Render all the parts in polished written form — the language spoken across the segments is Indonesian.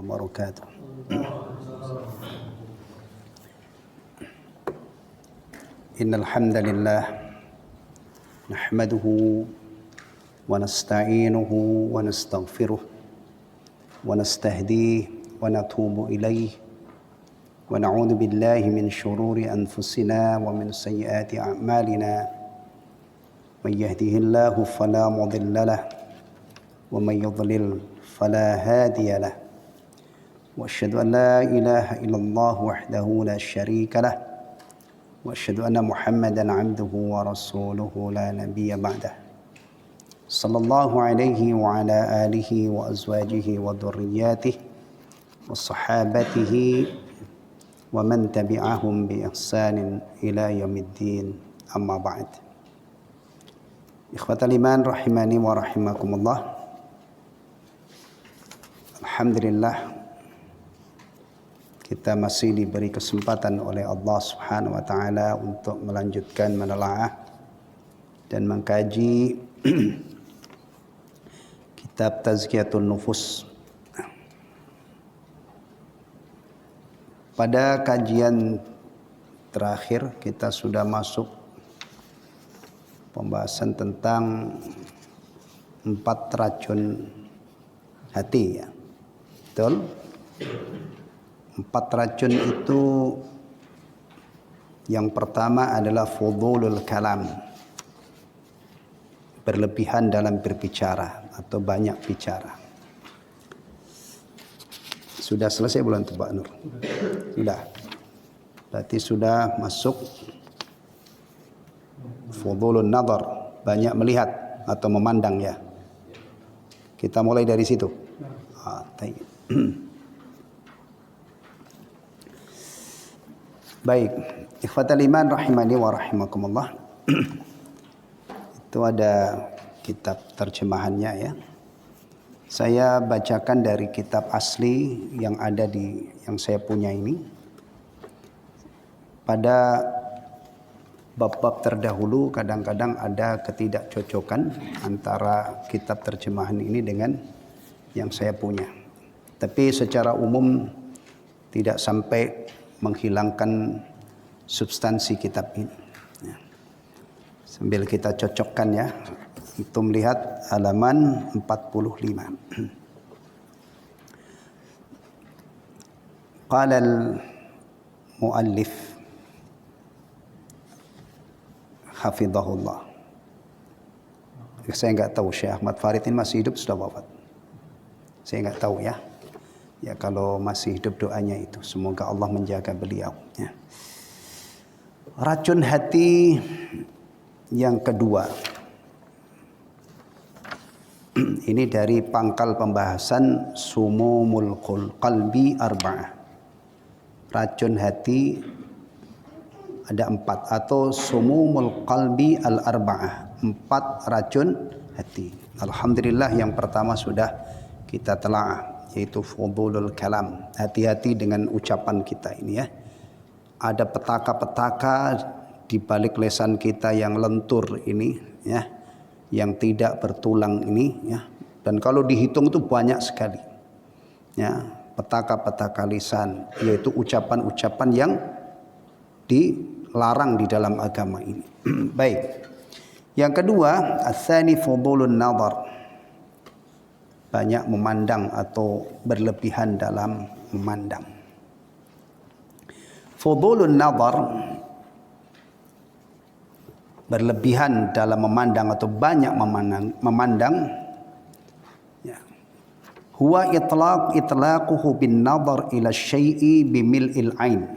وبركاته. إن الحمد لله نحمده ونستعينه ونستغفره ونستهديه ونتوب إليه ونعوذ بالله من شرور أنفسنا ومن سيئات أعمالنا. من يهده الله فلا مضل له ومن يضلل فلا هادي له وأشهد أن لا إله إلا الله وحده لا شريك له وأشهد أن محمدا عبده ورسوله لا نبي بعده صلى الله عليه وعلى آله وأزواجه وذرياته وصحابته ومن تبعهم بإحسان إلى يوم الدين. أما بعد. Ikhwatal iman rahimani wa rahimakumullah. Alhamdulillah, kita masih diberi kesempatan oleh Allah Subhanahu wa taala untuk melanjutkan menelaah dan mengkaji kitab Tazkiyatun Nufus. Pada kajian terakhir kita sudah masuk pembahasan tentang 4 racun hati, ya. Betul? 4 racun itu, yang pertama adalah fudulul kalam, berlebihan dalam berbicara atau banyak bicara. Sudah selesai belum tuh Pak Nur? Sudah. Berarti sudah masuk fudulun nazar, banyak melihat atau memandang, ya. Kita mulai dari situ. Baik, ikhwatal iman rahimani wa rahimakumullah. Itu ada kitab terjemahannya, ya. Saya bacakan dari kitab asli yang ada yang saya punya ini. Pada bab-bab terdahulu kadang-kadang ada ketidakcocokan antara kitab terjemahan ini dengan yang saya punya. Tapi secara umum tidak sampai menghilangkan substansi kitab ini. Ya. Sambil kita cocokkan, ya. Untuk melihat halaman 45. Qala al-muallif hafizahullah. Saya enggak tahu Syekh Ahmad Farid ini masih hidup sudah wafat. Saya enggak tahu, ya. Ya, kalau masih hidup doanya itu semoga Allah menjaga beliau, ya. Racun hati yang kedua. Ini dari pangkal pembahasan sumumul qalbi arba'ah. Racun hati ada 4, atau sumumul qalbi al-arba'ah, 4 racun hati. Alhamdulillah yang pertama sudah kita telah, yaitu fudulul kalam. Hati-hati dengan ucapan kita ini, ya. Ada petaka-petaka di balik lesan kita yang lentur ini, ya, yang tidak bertulang ini, ya. Dan kalau dihitung itu banyak sekali, ya, petaka-petaka lisan, yaitu ucapan-ucapan yang dilarang di dalam agama ini. Baik. Yang kedua, ats-tsani fudulun nazar, banyak memandang atau berlebihan dalam memandang. Fudulun nazar, berlebihan dalam memandang atau banyak memandang, ya. Huwa itlaquhu bin nazar ila syai'i bimil'il ain,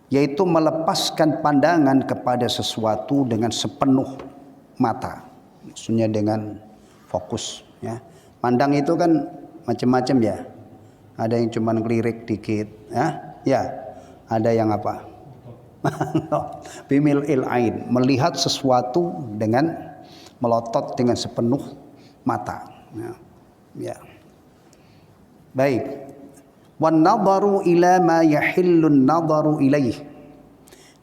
yaitu melepaskan pandangan kepada sesuatu dengan sepenuh mata, maksudnya dengan fokus, ya. Pandang itu kan macam-macam, ya. Ada yang cuma ngelirik dikit, ya. Ya, ada yang apa? Bimil'il ain, melihat sesuatu dengan melotot dengan sepenuh mata, ya. Ya. Baik. Wan nadharu ila ma yahillun nadharu ilaih,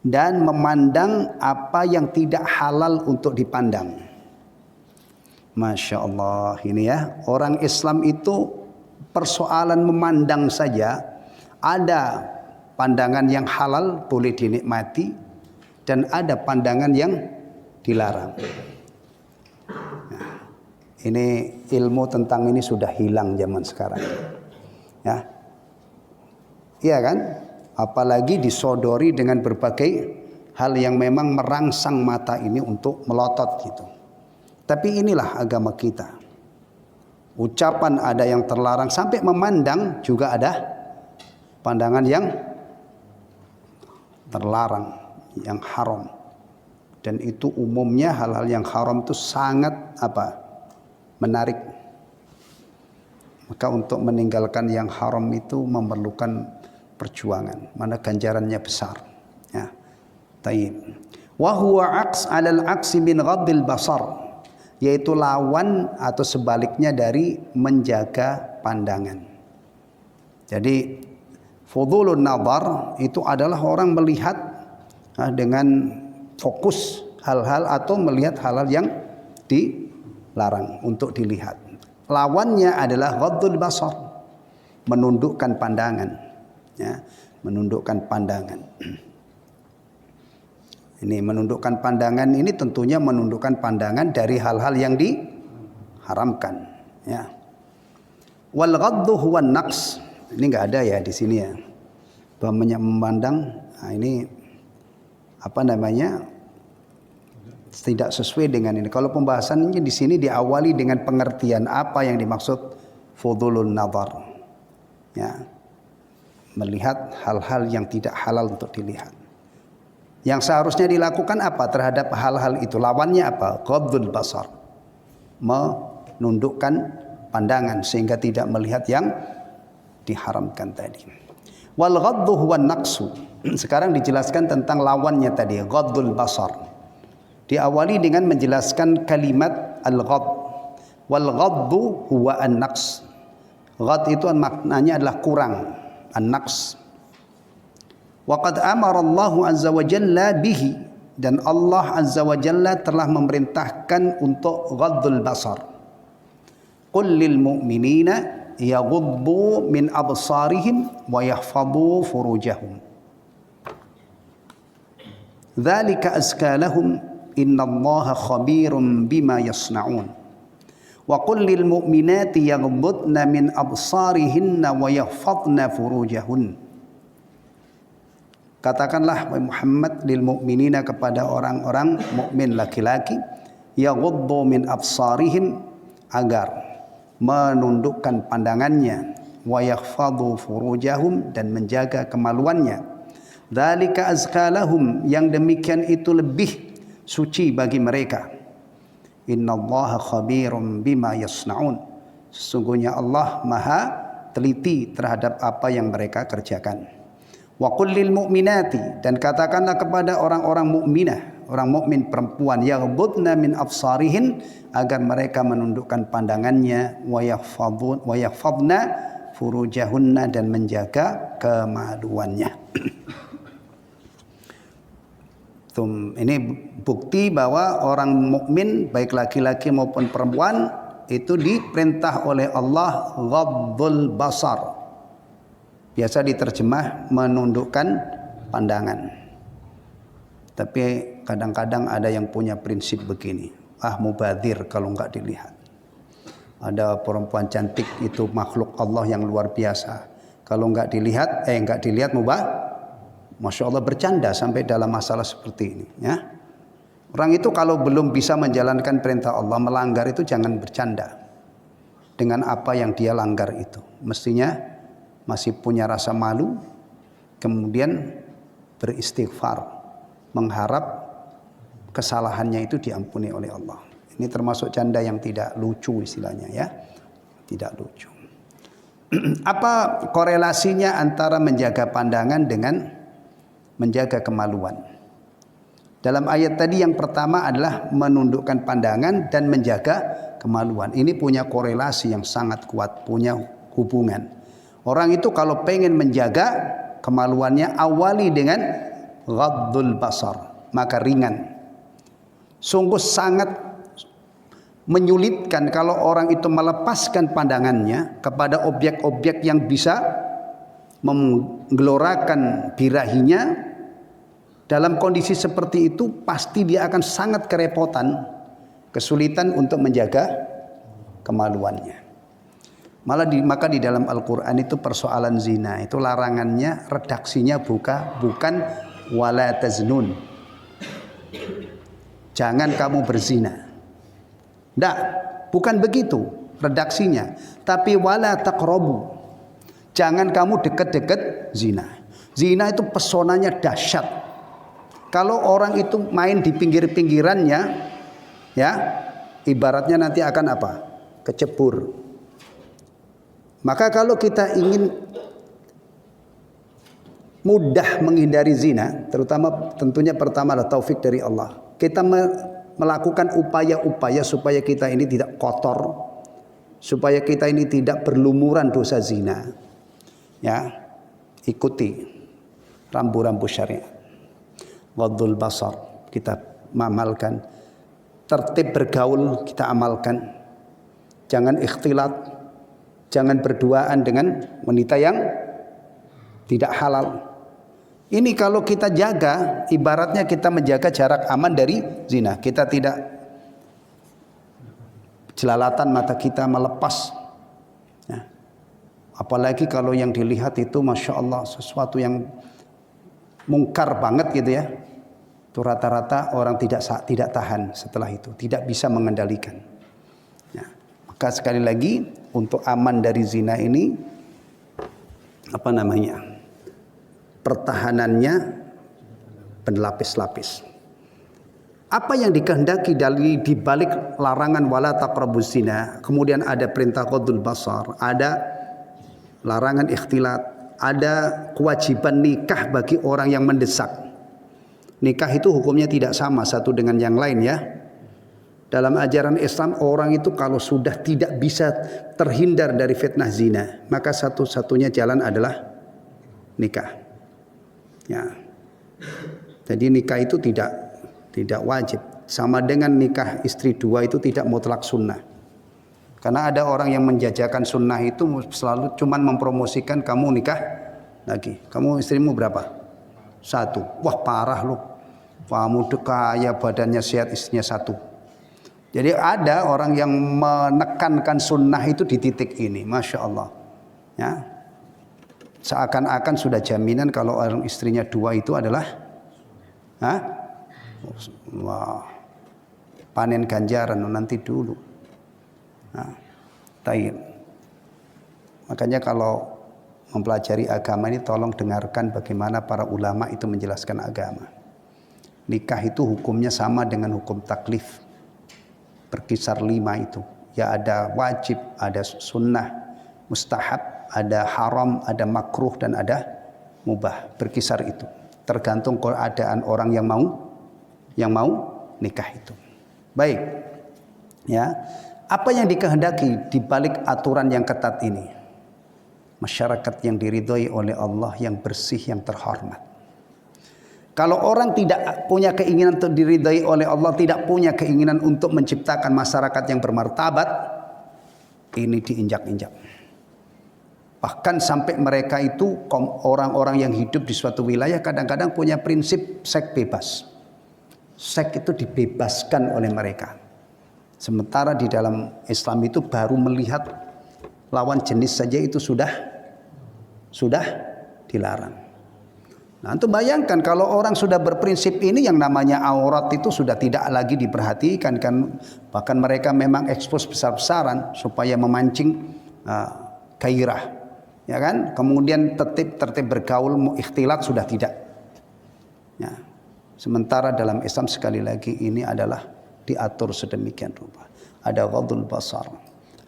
dan memandang apa yang tidak halal untuk dipandang. Masya Allah, ini, ya, orang Islam itu persoalan memandang saja, ada pandangan yang halal boleh dinikmati dan ada pandangan yang dilarang. Nah, ini ilmu tentang ini sudah hilang zaman sekarang. Ya. Iya kan? Apalagi disodori dengan berbagai hal yang memang merangsang mata ini untuk melotot gitu. Tapi inilah agama kita. Ucapan ada yang terlarang, sampai memandang juga ada pandangan yang terlarang, yang haram. Dan itu umumnya hal-hal yang haram itu sangat menarik. Maka untuk meninggalkan yang haram itu memerlukan perjuangan, mana ganjarannya besar. Ya. Taib. Wa huwa aqs 'alal aqsi min ghaddil basar, yaitu lawan atau sebaliknya dari menjaga pandangan. Jadi fudulun nazar itu adalah orang melihat dengan fokus hal-hal atau melihat hal-hal yang dilarang untuk dilihat. Lawannya adalah ghaddul basar, menundukkan pandangan. Ya, menundukkan pandangan. Ini menundukkan pandangan ini tentunya menundukkan pandangan dari hal-hal yang diharamkan. Ya. Wal ghaddu huwa naqs. Ini enggak ada ya di sini ya. Bahwa memandang, nah ini tidak sesuai dengan ini. Kalau pembahasannya di sini diawali dengan pengertian apa yang dimaksud fudulun nazar. Ya. Melihat hal-hal yang tidak halal untuk dilihat. Yang seharusnya dilakukan apa terhadap hal-hal itu? Lawannya apa? Ghaddul basar. Menundukkan pandangan sehingga tidak melihat yang diharamkan tadi. Wal ghaddu huwa naqsu. Sekarang dijelaskan tentang lawannya tadi, ghaddul basar. Diawali dengan menjelaskan kalimat al-ghadd. Wal ghaddu huwa an-naqs. Ghadd itu maknanya adalah kurang. An-naqs. Wa qad amara Allah azza wa jalla bihi, dan Allah azza wa jalla telah memerintahkan untuk ghaddul basar. Qul lil mu'minina yaghuddu min absarihim wa yahfadhu furujahum. Dzalika azka lahum innallaha khabirum bima yasnaun. Wa qul lil mu'minati yaghuddna min absarihinna wa yahfadna furujahun. Katakanlah wahai Muhammad lil mu'minina, kepada orang-orang mukmin laki-laki, yaghuddu min absarihim, agar menundukkan pandangannya, wa yahfadhu furujahum, dan menjaga kemaluannya. Dzalika azka lahum, yang demikian itu lebih suci bagi mereka. Innallaha khabirum bima yasnaun, sesungguhnya Allah maha teliti terhadap apa yang mereka kerjakan. Wa qul lil mu'minati, dan katakanlah kepada orang-orang mukminah, orang mukmin perempuan, yaghuddna min absarihin, agar mereka menundukkan pandangannya, wa yahfadna furujahunna, dan menjaga kemaluannya. Ini bukti bahwa orang mukmin baik laki-laki maupun perempuan itu diperintah oleh Allah ghaddul basar. Biasa diterjemah menundukkan pandangan. Tapi kadang-kadang ada yang punya prinsip begini, mubadzir kalau enggak dilihat. Ada perempuan cantik itu makhluk Allah yang luar biasa. Kalau enggak dilihat, Masya Allah, bercanda sampai dalam masalah seperti ini. Ya. Orang itu kalau belum bisa menjalankan perintah Allah, melanggar itu jangan bercanda dengan apa yang dia langgar itu. Mestinya masih punya rasa malu, kemudian beristighfar, mengharap kesalahannya itu diampuni oleh Allah. Ini termasuk canda yang tidak lucu istilahnya, ya, tidak lucu. Apa korelasinya antara menjaga pandangan dengan menjaga kemaluan? Dalam ayat tadi yang pertama adalah menundukkan pandangan dan menjaga kemaluan. Ini punya korelasi yang sangat kuat, punya hubungan. Orang itu kalau pengen menjaga kemaluannya, awali dengan ghaddul basar, maka ringan. Sungguh sangat menyulitkan kalau orang itu melepaskan pandangannya kepada objek-objek yang bisa menggelorakan birahinya. Dalam kondisi seperti itu pasti dia akan sangat kerepotan, kesulitan untuk menjaga kemaluannya. Maka di dalam Al-Quran itu persoalan zina itu larangannya, redaksinya bukan wala taznun, jangan kamu berzina. Tidak, bukan begitu redaksinya. Tapi wala taqrabu, jangan kamu dekat-dekat zina. Zina itu pesonanya dahsyat. Kalau orang itu main di pinggir-pinggirannya, ya, ibaratnya nanti akan apa? Kecebur. Maka kalau kita ingin mudah menghindari zina, terutama tentunya pertama adalah taufik dari Allah. Kita melakukan upaya-upaya supaya kita ini tidak kotor, supaya kita ini tidak berlumuran dosa zina. Ya, ikuti rambu-rambu syariat. Ghadul basar kita amalkan, tertib bergaul kita amalkan, jangan ikhtilat, jangan berduaan dengan wanita yang tidak halal. Ini kalau kita jaga, ibaratnya kita menjaga jarak aman dari zina. Kita tidak jelalatan mata kita melepas. Ya. Apalagi kalau yang dilihat itu Masya Allah sesuatu yang mungkar banget gitu ya. Itu rata-rata orang tidak tahan setelah itu, tidak bisa mengendalikan. Ya. Maka sekali lagi untuk aman dari zina ini pertahanannya berlapis-lapis. Apa yang dikehendaki di balik larangan wala taqrabuz zina, kemudian ada perintah ghadul basar, ada larangan ikhtilat, ada kewajiban nikah bagi orang yang mendesak. Nikah itu hukumnya tidak sama satu dengan yang lain ya. Dalam ajaran Islam orang itu kalau sudah tidak bisa terhindar dari fitnah zina, maka satu-satunya jalan adalah nikah. Ya. Jadi nikah itu tidak wajib. Sama dengan nikah istri dua itu tidak mutlak sunnah. Karena ada orang yang menjajakan sunnah itu selalu cuman mempromosikan kamu nikah lagi. Kamu istrimu berapa? 1. Wah parah lu. Kamu kaya badannya sehat istrinya 1. Jadi ada orang yang menekankan sunnah itu di titik ini. Masya Allah. Ya. Seakan-akan sudah jaminan kalau orang istrinya 2 itu adalah wah, panen ganjaran nanti dulu. Taib. Makanya kalau mempelajari agama ini tolong dengarkan bagaimana para ulama itu menjelaskan agama. Nikah itu hukumnya sama dengan hukum taklif, berkisar 5 itu. Ya ada wajib, ada sunnah, mustahab, ada haram, ada makruh dan ada mubah. Berkisar itu. Tergantung keadaan orang yang mau nikah itu. Baik. Ya. Apa yang dikehendaki di balik aturan yang ketat ini? Masyarakat yang diridhoi oleh Allah, yang bersih, yang terhormat. Kalau orang tidak punya keinginan untuk diridhai oleh Allah, tidak punya keinginan untuk menciptakan masyarakat yang bermartabat, ini diinjak-injak. Bahkan sampai mereka itu orang-orang yang hidup di suatu wilayah kadang-kadang punya prinsip seks bebas. Seks itu dibebaskan oleh mereka. Sementara di dalam Islam itu baru melihat lawan jenis saja itu sudah dilarang. Nah, untuk bayangkan kalau orang sudah berprinsip ini, yang namanya aurat itu sudah tidak lagi diperhatikan kan, bahkan mereka memang ekspos besar-besaran supaya memancing gairah, ya kan? Kemudian tertib bergaul, ikhtilat sudah tidak. Ya. Sementara dalam Islam sekali lagi ini adalah diatur sedemikian rupa. Ada ghadul basar,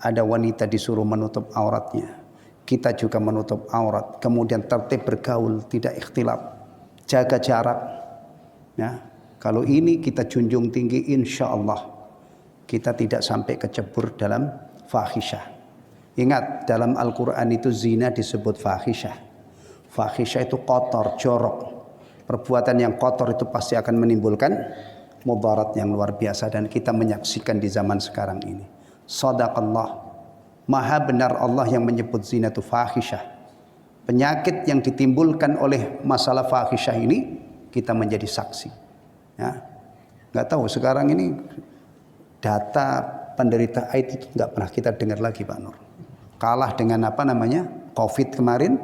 ada wanita disuruh menutup auratnya. Kita juga menutup aurat, kemudian tertib bergaul, tidak ikhtilaf, jaga jarak. Ya, kalau ini kita junjung tinggi, insya Allah kita tidak sampai kecebur dalam fahisyah. Ingat, dalam Al-Quran itu zina disebut fahisyah. Fahisyah itu kotor, jorok. Perbuatan yang kotor itu pasti akan menimbulkan mudarat yang luar biasa dan kita menyaksikan di zaman sekarang ini. Shadaqallah, maha benar Allah yang menyebut zina itu fahisyah. Penyakit yang ditimbulkan oleh masalah fahisyah ini kita menjadi saksi. Ya, nggak tahu sekarang ini data penderita AIDS itu nggak pernah kita dengar lagi Pak Nur. Kalah dengan COVID kemarin,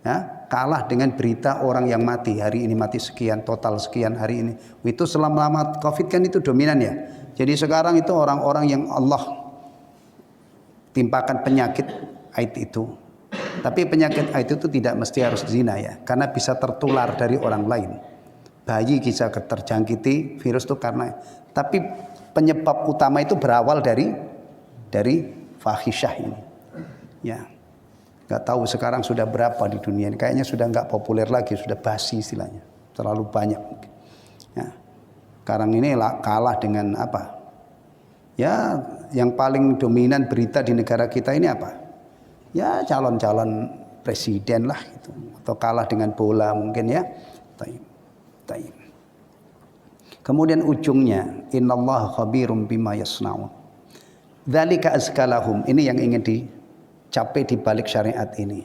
ya, kalah dengan berita orang yang mati, hari ini mati sekian, total sekian hari ini. Itu selama COVID kan itu dominan ya. Jadi sekarang itu orang-orang yang Allah timpakan penyakit AIDS itu. Tapi penyakit AIDS itu tidak mesti harus zina ya, karena bisa tertular dari orang lain. Bayi bisa terjangkiti virus itu karena, tapi penyebab utama itu berawal dari fahisyah ini. Ya, nggak tahu sekarang sudah berapa di dunia ini. Kayaknya sudah nggak populer lagi, sudah basi istilahnya, terlalu banyak. Ya, sekarang ini kalah dengan apa? Ya, yang paling dominan berita di negara kita ini apa? Ya, calon-calon presiden lah gitu, atau kalah dengan bola mungkin ya. Taib. Kemudian ujungnya innallaha khabirum bima yasnaun. Dzalika azkalahum, ini yang ingin dicapai di balik syariat ini.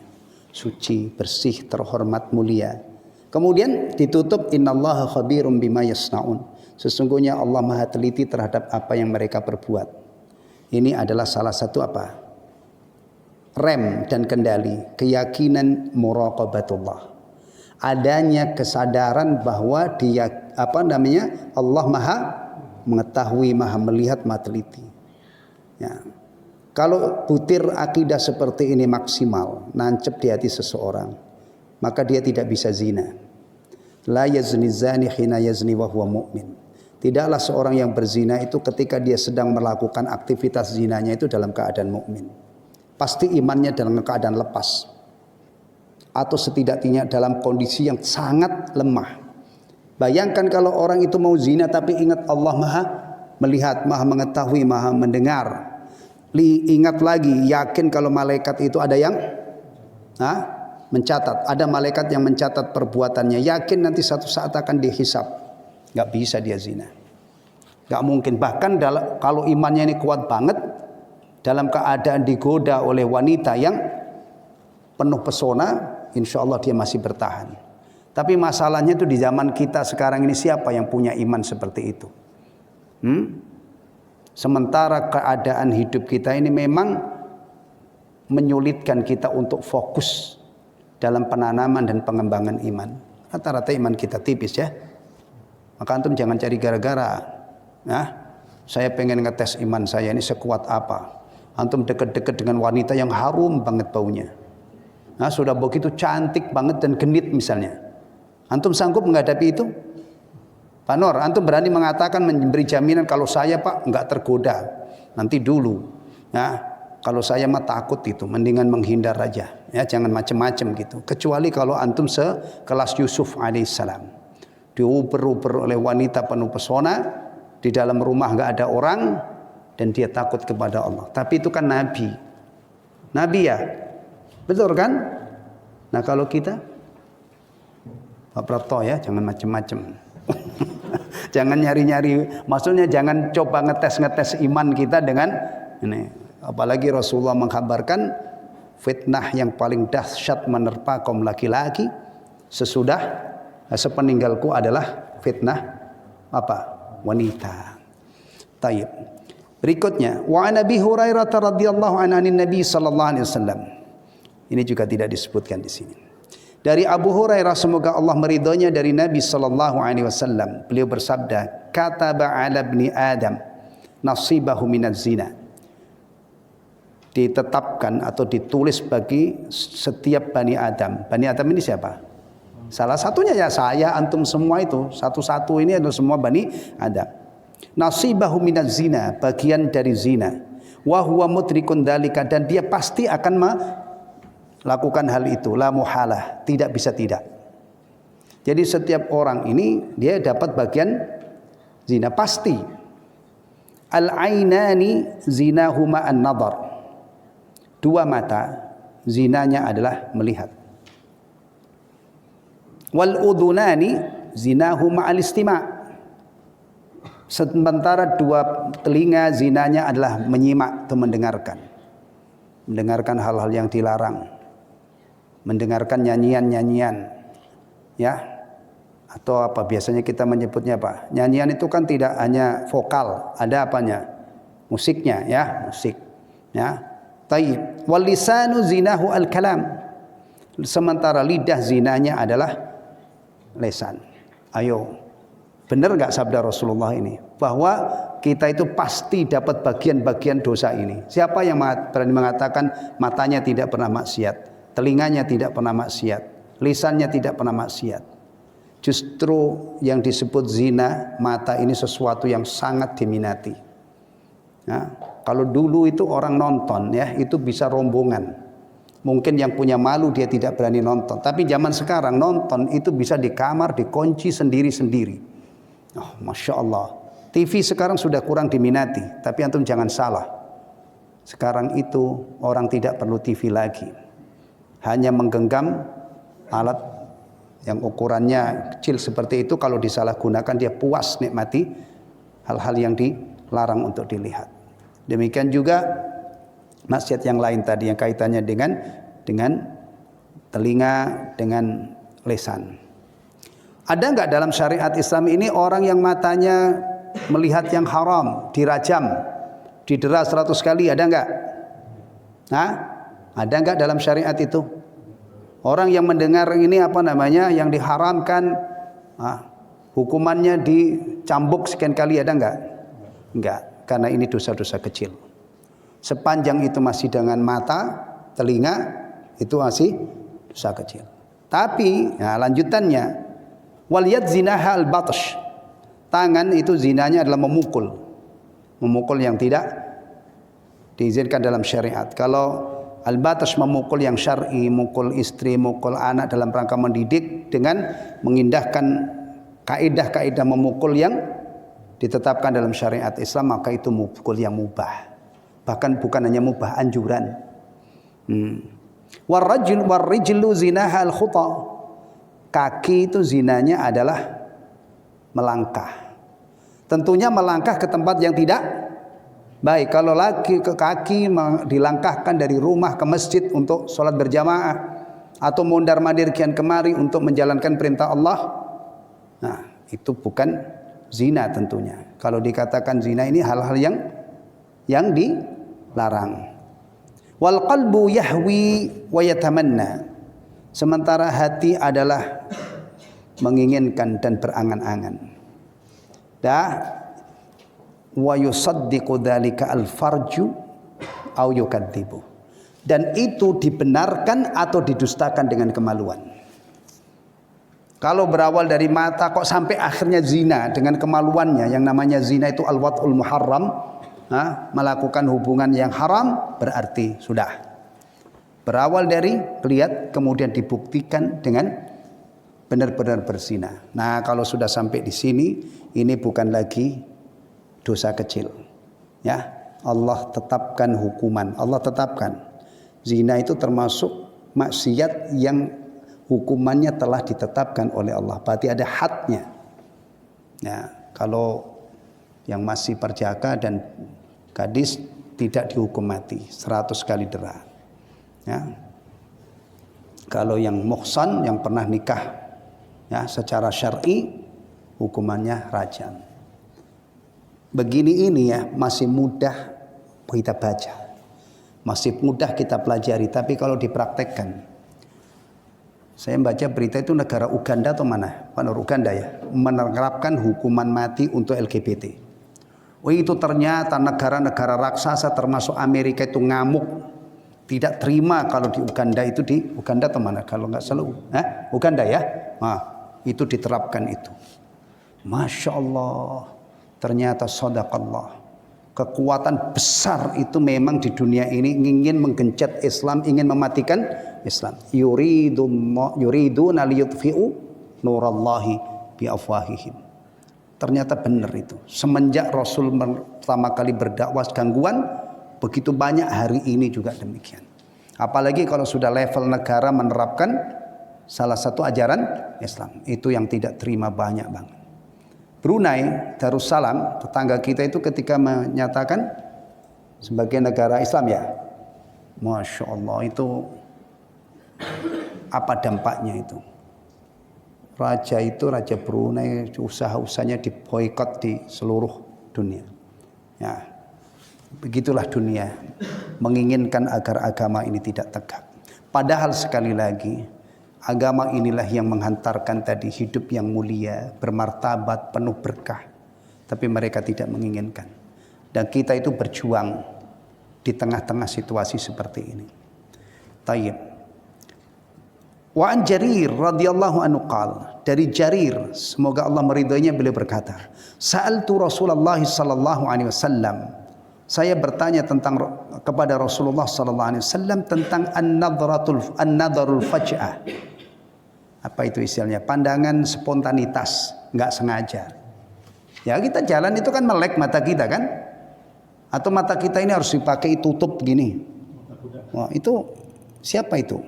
Suci, bersih, terhormat, mulia. Kemudian ditutup innallaha khabirum bima yasnaun. Sesungguhnya Allah Maha teliti terhadap apa yang mereka perbuat. Ini adalah salah satu apa? Rem dan kendali keyakinan muraqabatullah. Adanya kesadaran bahwa Allah Maha mengetahui, Maha melihat, Maha teliti. Ya. Kalau butir akidah seperti ini maksimal, nancep di hati seseorang, maka dia tidak bisa zina. La yazni zani hina yazni wa huwa mu'min. Tidaklah seorang yang berzina itu ketika dia sedang melakukan aktivitas zinanya itu dalam keadaan mukmin. Pasti imannya dalam keadaan lepas. Atau setidaknya dalam kondisi yang sangat lemah. Bayangkan kalau orang itu mau zina tapi ingat Allah Maha melihat, Maha mengetahui, Maha mendengar. Ingat lagi, yakin kalau malaikat itu ada yang mencatat. Ada malaikat yang mencatat perbuatannya. Yakin nanti satu saat akan dihisab. Gak bisa dia zina. Gak mungkin. Bahkan kalau imannya ini kuat banget, dalam keadaan digoda oleh wanita yang penuh pesona, insya Allah dia masih bertahan. Tapi masalahnya itu di zaman kita sekarang ini siapa yang punya iman seperti itu? Sementara keadaan hidup kita ini memang menyulitkan kita untuk fokus dalam penanaman dan pengembangan iman. Rata-rata iman kita tipis ya. Maka antum jangan cari gara-gara. Saya pengen ngetes iman saya ini sekuat apa. Antum deket-deket dengan wanita yang harum banget baunya. Sudah begitu cantik banget dan genit misalnya. Antum sanggup menghadapi itu? Pak Nur, antum berani mengatakan, memberi jaminan kalau saya Pak enggak tergoda. Nanti dulu. Kalau saya mah takut itu, mendingan menghindar aja. Ya, jangan macem-macem gitu. Kecuali kalau antum sekelas Yusuf alaihissalam. Diuber-uber oleh wanita penuh pesona, di dalam rumah enggak ada orang, dan dia takut kepada Allah. Tapi itu kan Nabi. Nabi ya? Betul kan? Nah kalau kita, Pak Prapto ya, jangan macem-macem. Jangan nyari-nyari, maksudnya jangan coba ngetes iman kita dengan ini. Apalagi Rasulullah mengkabarkan fitnah yang paling dahsyat menerpa kaum laki-laki sepeninggalku adalah fitnah wanita. Taib. Berikutnya, wa an Abi Hurairah radhiyallahu anhu Nabi sallallahu alaihi wasallam. Ini juga tidak disebutkan di sini. Dari Abu Hurairah, semoga Allah meridhonya, dari Nabi sallallahu alaihi wasallam, beliau bersabda, kataba 'ala ibni Adam nasibahu minaz zina. Ditetapkan atau ditulis bagi setiap Bani Adam. Bani Adam ini siapa? Salah satunya ya saya, antum semua itu. Satu-satu ini adalah semua Bani Adam. Nasibahu minaz zina, bagian dari zina. Wa huwa mudrikun dzalika, dan dia pasti akan lakukan hal itu, la muhalah, tidak bisa tidak. Jadi setiap orang ini dia dapat bagian zina pasti. Al-ainani zinahuma an-nadhar. Dua mata zinanya adalah melihat. Wal udhunani zinahuma al-istima'. Sementara dua telinga zinanya adalah menyimak atau mendengarkan. Mendengarkan hal-hal yang dilarang. Mendengarkan nyanyian-nyanyian. Ya. Atau apa biasanya kita menyebutnya apa? Nyanyian itu kan tidak hanya vokal, ada apanya? Musiknya ya, musik. Ya. Tayyib. Wal lisanu zinahu al-kalam. Sementara lidah zinanya adalah lisan. Ayo. Benar nggak sabda Rasulullah ini? Bahwa kita itu pasti dapat bagian-bagian dosa ini. Siapa yang berani mengatakan matanya tidak pernah maksiat, telinganya tidak pernah maksiat, lisannya tidak pernah maksiat? Justru yang disebut zina, mata ini sesuatu yang sangat diminati. Ya, kalau dulu itu orang nonton ya, itu bisa rombongan. Mungkin yang punya malu dia tidak berani nonton. Tapi zaman sekarang nonton itu bisa di kamar, dikunci sendiri-sendiri. Oh, Masya Allah. TV sekarang sudah kurang diminati. Tapi antum jangan salah. Sekarang itu orang tidak perlu TV lagi. Hanya menggenggam alat yang ukurannya kecil seperti itu. Kalau disalahgunakan dia puas nikmati hal-hal yang dilarang untuk dilihat. Demikian juga maksiat yang lain tadi yang kaitannya dengan telinga, dengan lisan. Ada nggak dalam syariat Islam ini orang yang matanya melihat yang haram dirajam, didera 100 kali, ada nggak? Nah, ada nggak dalam syariat itu? Orang yang mendengar ini apa namanya yang diharamkan, hukumannya dicambuk sekian kali, ada nggak? Nggak, karena ini dosa-dosa kecil. Sepanjang itu masih dengan mata, telinga, itu masih dosa kecil. Tapi, nah lanjutannya. Waliyat zinaha al-batsh. Tangan itu zinanya adalah memukul. Memukul yang tidak diizinkan dalam syariat. Kalau al-batsh memukul yang syar'i, mukul istri, mukul anak dalam rangka mendidik dengan mengindahkan kaidah-kaidah memukul yang ditetapkan dalam syariat Islam, maka itu mukul yang mubah. Bahkan bukan hanya mubah, anjuran. Warrijlu zinaha al-khuta. Kaki itu zinanya adalah melangkah. Tentunya melangkah ke tempat yang tidak baik. Kalau lagi ke kaki dilangkahkan dari rumah ke masjid untuk sholat berjamaah atau mondar-mandir kian kemari untuk menjalankan perintah Allah, nah itu bukan zina tentunya. Kalau dikatakan zina ini hal-hal yang dilarang. Wal qalbu yahwi wa yatamanna. Sementara hati adalah menginginkan dan berangan-angan. Wa yusaddiqu dzalika al-farju au yukadzibu. Dan itu dibenarkan atau didustakan dengan kemaluan. Kalau berawal dari mata kok sampai akhirnya zina dengan kemaluannya, yang namanya zina itu al-wat'ul muharram, melakukan hubungan yang haram, berarti sudah berawal dari lihat kemudian dibuktikan dengan benar-benar berzina. Nah, kalau sudah sampai di sini, ini bukan lagi dosa kecil. Ya, Allah tetapkan hukuman. Allah tetapkan zina itu termasuk maksiat yang hukumannya telah ditetapkan oleh Allah. Berarti ada hadnya. Ya, kalau yang masih perjaka dan gadis tidak dihukum mati, 100 kali dera. Ya. Kalau yang muhsan, yang pernah nikah ya secara syar'i, hukumannya rajam. Begini ini ya masih mudah kita baca, masih mudah kita pelajari. Tapi kalau dipraktekkan, saya baca berita itu negara Uganda atau mana? Uganda ya, menerapkan hukuman mati untuk LGBT. Oh itu ternyata negara-negara raksasa termasuk Amerika itu ngamuk. Tidak terima kalau di Uganda itu, di Uganda atau mana kalau nggak salah, Uganda ya, itu diterapkan itu. Masya Allah, ternyata sadaqallah. Kekuatan besar itu memang di dunia ini ingin menggencet Islam, ingin mematikan Islam. Yuriduna liyutfi'u nurallahi biafwahihim. Ternyata benar itu. Semenjak Rasul pertama kali berdakwah gangguan, begitu banyak hari ini juga demikian. Apalagi kalau sudah level negara menerapkan salah satu ajaran Islam, itu yang tidak terima banyak banget. Brunei Darussalam, tetangga kita itu ketika menyatakan sebagai negara Islam ya, Masya Allah, itu apa dampaknya itu? Raja Brunei, usaha-usahanya diboikot di seluruh dunia. Ya, begitulah dunia menginginkan agar agama ini tidak tegak. Padahal sekali lagi, agama inilah yang menghantarkan tadi hidup yang mulia, bermartabat, penuh berkah. Tapi mereka tidak menginginkan. Dan kita itu berjuang di tengah-tengah situasi seperti ini. Tayyib. Wa an Jarir radhiyallahu anhu qala, dari Jarir, semoga Allah meridhoinya, beliau berkata, sa'altu Rasulullah sallallahu alaihi wasallam, saya bertanya kepada Rasulullah sallallahu alaihi wasallam tentang an-nadharul faj'ah. Apa itu istilahnya? Pandangan spontanitas, enggak sengaja. Ya, kita jalan itu kan melek mata kita kan? Atau mata kita ini harus dipakai tutup gini. Wah, itu siapa itu?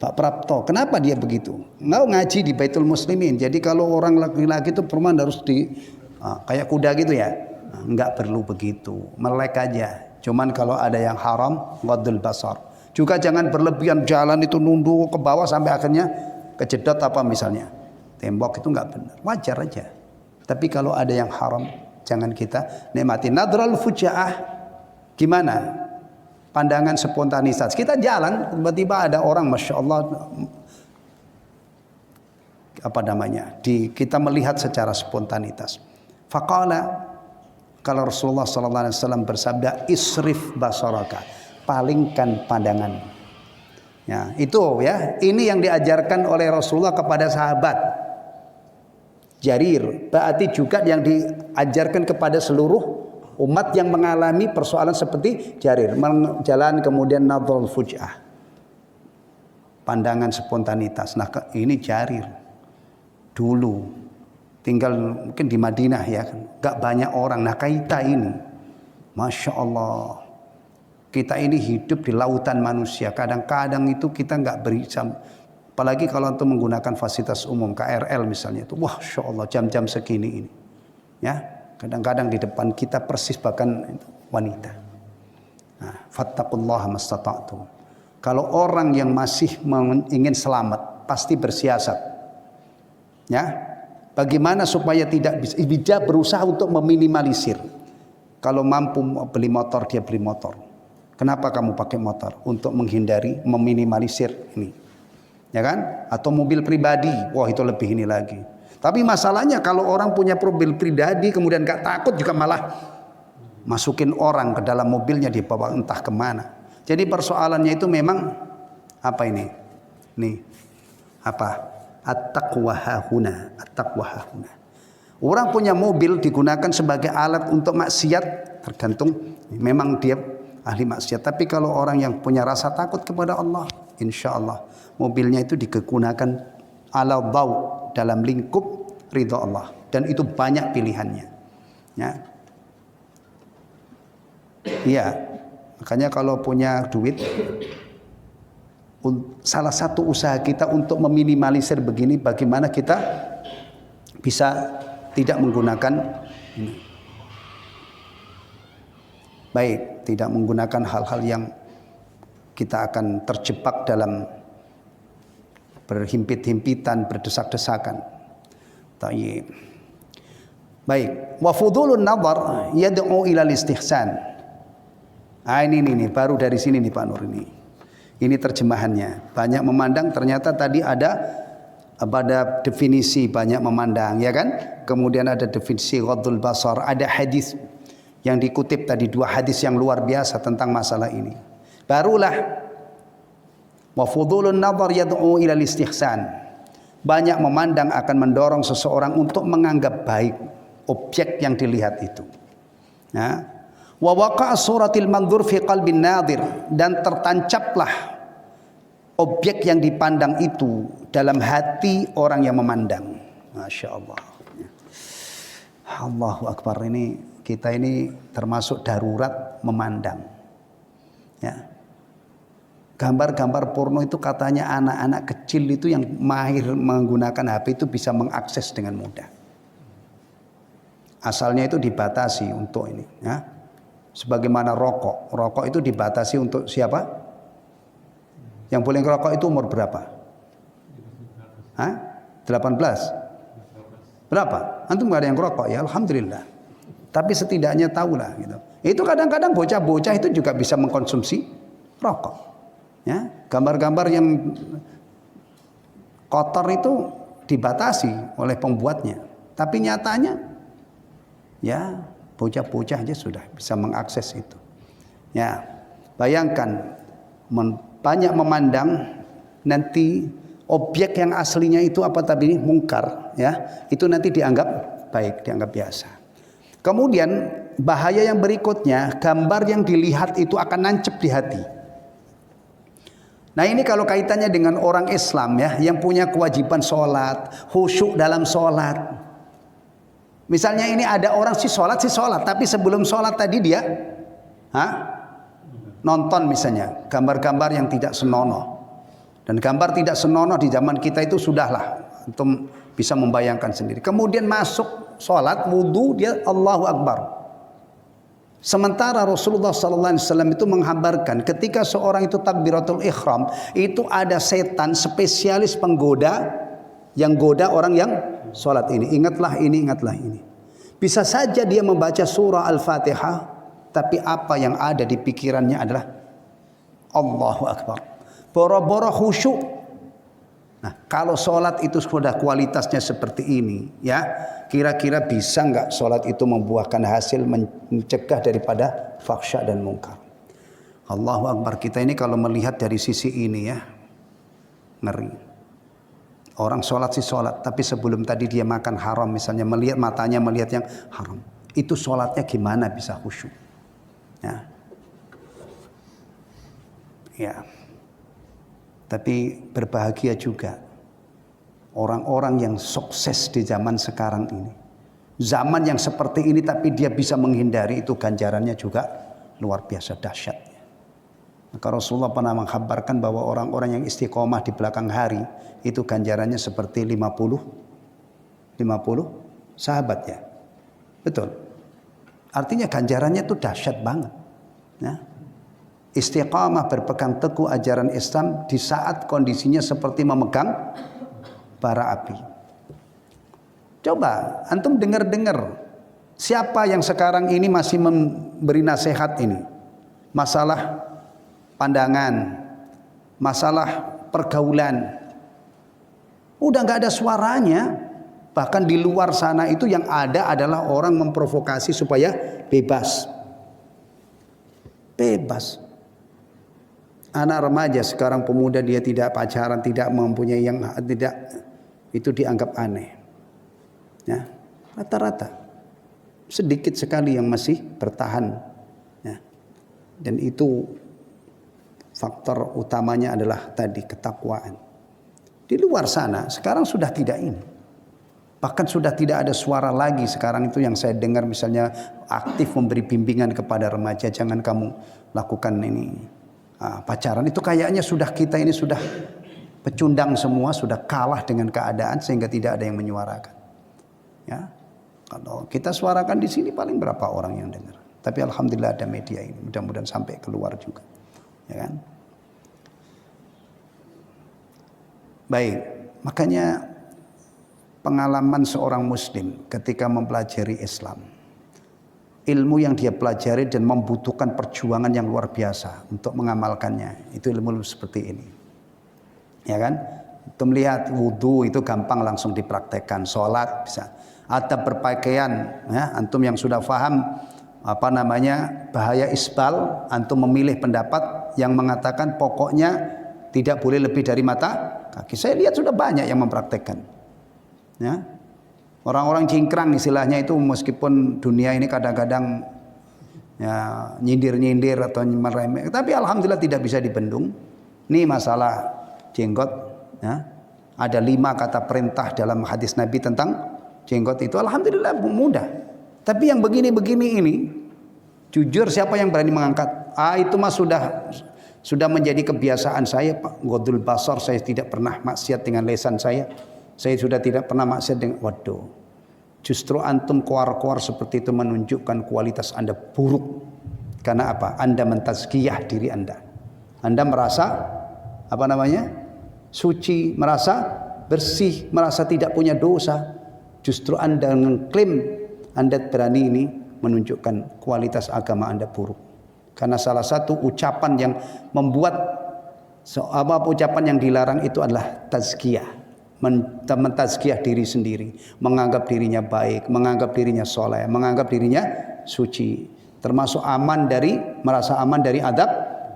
Pak Prapto, kenapa dia begitu? Nggak ngaji di Baitul Muslimin. Jadi kalau orang laki-laki itu perempuan harus kayak kuda gitu ya. Nggak perlu begitu, melek aja. Cuman kalau ada yang haram, ghaddul basar. Juga jangan berlebihan jalan itu nunduk ke bawah sampai akhirnya kejedot apa misalnya tembok, itu nggak benar. Wajar aja. Tapi kalau ada yang haram, jangan kita nikmati. Nadral fujaah, gimana? Pandangan spontanitas. Kita jalan, tiba-tiba ada orang, Masya Allah, apa namanya, kita melihat secara spontanitas. Faqala, kalau Rasulullah SAW bersabda, isrif basaraka, palingkan pandangan. Ya, itu ya, ini yang diajarkan oleh Rasulullah kepada sahabat Jarir, berarti juga yang diajarkan kepada seluruh umat yang mengalami persoalan seperti Jarir, jalan kemudian nadhrul fuj'ah, pandangan spontanitas. Nah, ini Jarir dulu tinggal mungkin di Madinah ya, gak banyak orang. Nah, kita ini, Masya Allah, kita ini hidup di lautan manusia. Kadang-kadang itu kita gak bisa, apalagi kalau untuk menggunakan fasilitas umum KRL misalnya itu, wah, Masya Allah, jam-jam segini ini, ya. Kadang-kadang di depan kita persis bahkan wanita. Nah, fattaqullaha mastata'tum. Kalau orang yang masih ingin selamat pasti bersiasat. Ya. Bagaimana supaya tidak bisa berusaha untuk meminimalisir. Kalau mampu beli motor, dia beli motor. Kenapa kamu pakai motor? Untuk menghindari, meminimalisir ini. Ya kan? Atau mobil pribadi. Wah, itu lebih ini lagi. Tapi masalahnya kalau orang punya mobil pribadi kemudian gak takut, juga malah masukin orang ke dalam mobilnya, dibawa entah kemana. Jadi persoalannya itu memang apa ini? Nih, apa? At-taqwa hahuna, at-taqwa hahuna. Orang punya mobil digunakan sebagai alat untuk maksiat, tergantung memang dia ahli maksiat. Tapi kalau orang yang punya rasa takut kepada Allah, insya Allah mobilnya itu digunakan ala dhaw, dalam lingkup ridha Allah, dan itu banyak pilihannya. Ya. Iya. Makanya kalau punya duit, salah satu usaha kita untuk meminimalisir begini, bagaimana kita bisa tidak menggunakan ini. Baik, tidak menggunakan hal-hal yang kita akan terjebak dalam berhimpit-himpitan, berdesak-desakan. Tayyib. Baik, wa fudulun nazar yad'u ila istihsan. Ini baru dari sini nih Pak Nur ini. Ini terjemahannya. Banyak memandang, ternyata tadi ada definisi banyak memandang, ya kan? Kemudian ada definisi ghaddul basar, ada hadis yang dikutip tadi, 2 hadis yang luar biasa tentang masalah ini. Barulah wa fudulun nazar yad'u ila istihsan. Banyak memandang akan mendorong seseorang untuk menganggap baik objek yang dilihat itu. Nah, wa waqa'a suratil manzur fi qalbin nadir, dan tertancaplah objek yang dipandang itu dalam hati orang yang memandang. Masya Allah. Allahu Akbar. Ini kita ini termasuk darurat memandang. Ya. Gambar-gambar porno itu katanya anak-anak kecil itu yang mahir menggunakan HP itu bisa mengakses dengan mudah. Asalnya itu dibatasi untuk ini, ya. Sebagaimana rokok itu dibatasi untuk siapa? Yang boleh ngerokok itu umur berapa? Hah? 18? Berapa? Antum nggak ada yang ngerokok ya, alhamdulillah. Tapi setidaknya tahulah gitu. Itu kadang-kadang bocah-bocah itu juga bisa mengkonsumsi rokok. Ya, gambar-gambar yang kotor itu dibatasi oleh pembuatnya. Tapi nyatanya ya bocah-bocah aja sudah bisa mengakses itu. Ya, bayangkan banyak memandang nanti objek yang aslinya itu apa tadi mungkar, ya, itu nanti dianggap baik, dianggap biasa. Kemudian bahaya yang berikutnya, gambar yang dilihat itu akan nancep di hati. Nah ini kalau kaitannya dengan orang Islam ya, yang punya kewajiban sholat, khusyuk dalam sholat. Misalnya ini ada orang si sholat, tapi sebelum sholat tadi dia nonton misalnya gambar-gambar yang tidak senonoh. Dan gambar tidak senonoh di zaman kita itu sudahlah, untuk bisa membayangkan sendiri. Kemudian masuk sholat, wudhu, dia Allahu Akbar. Sementara Rasulullah SAW itu menghabarkan ketika seorang itu takbiratul ihram, itu ada setan spesialis penggoda yang goda orang yang sholat ini. Ingatlah ini, ingatlah ini. Bisa saja dia membaca surah Al-Fatihah, tapi apa yang ada di pikirannya adalah Allahu Akbar. Boro-boro khusyuk. Nah, kalau sholat itu sudah kualitasnya seperti ini, ya, kira-kira bisa nggak sholat itu membuahkan hasil mencegah daripada fahsya dan mungkar? Allahu Akbar. Kita ini kalau melihat dari sisi ini ya, ngeri. Orang sholat sih sholat, tapi sebelum tadi dia makan haram misalnya, melihat matanya melihat yang haram, itu sholatnya gimana bisa khusyuk? Ya. Ya. Tapi berbahagia juga orang-orang yang sukses di zaman sekarang ini. Zaman yang seperti ini tapi dia bisa menghindari, itu ganjarannya juga luar biasa dahsyatnya. Maka Rasulullah pernah mengkhabarkan bahwa orang-orang yang istiqomah di belakang hari itu ganjarannya seperti 50 sahabat ya. Betul. Artinya ganjarannya itu dahsyat banget. Ya. Istiqamah berpegang teguh ajaran Islam di saat kondisinya seperti memegang bara api. Coba antum dengar-dengar siapa yang sekarang ini masih memberi nasihat ini, masalah pandangan, masalah pergaulan, udah nggak ada suaranya. Bahkan di luar sana itu yang ada adalah orang memprovokasi supaya bebas. Anak remaja sekarang, pemuda, dia tidak pacaran, tidak mempunyai yang tidak, itu dianggap aneh. Ya, rata-rata sedikit sekali yang masih bertahan. Ya. Dan itu faktor utamanya adalah tadi ketakwaan. Di luar sana sekarang sudah tidak ini. Bahkan sudah tidak ada suara lagi sekarang itu yang saya dengar, misalnya aktif memberi bimbingan kepada remaja, jangan kamu lakukan ini. Pacaran itu kayaknya sudah, kita ini sudah pecundang semua, sudah kalah dengan keadaan sehingga tidak ada yang menyuarakan. Ya, kalau kita suarakan di sini paling berapa orang yang dengar. Tapi alhamdulillah ada media ini, mudah-mudahan sampai keluar juga. Ya kan? Baik, makanya pengalaman seorang muslim ketika mempelajari Islam, ilmu yang dia pelajari dan membutuhkan perjuangan yang luar biasa untuk mengamalkannya, itu ilmu seperti ini. Ya kan? Itu melihat wudhu itu gampang langsung dipraktekkan, sholat bisa. Adab berpakaian, ya, antum yang sudah paham bahaya isbal, antum memilih pendapat yang mengatakan pokoknya tidak boleh lebih dari mata kaki. Saya lihat sudah banyak yang mempraktekkan. Ya. Orang-orang cingkrang istilahnya itu, meskipun dunia ini kadang-kadang ya, nyindir-nyindir atau meremeh, tapi alhamdulillah tidak bisa dibendung. Ini masalah jenggot, ya. Ada 5 kata perintah dalam hadis Nabi tentang jenggot itu, alhamdulillah mudah. Tapi yang begini-begini ini, jujur siapa yang berani mengangkat? Itu mah sudah menjadi kebiasaan saya, Pak. Ghodul basar, saya tidak pernah maksiat dengan lisan saya. Saya sudah tidak pernah maksiat dengan, waduh. Justru antum keluar-keluar seperti itu menunjukkan kualitas Anda buruk. Karena apa? Anda mentazkiyah diri Anda. Anda merasa suci, merasa bersih, merasa tidak punya dosa. Justru Anda mengklaim Anda berani ini menunjukkan kualitas agama Anda buruk. Karena salah satu ucapan yang membuat ucapan yang dilarang itu adalah tazkiyah. Mentazkiyah diri sendiri, menganggap dirinya baik, menganggap dirinya soleh, menganggap dirinya suci, termasuk merasa aman dari adab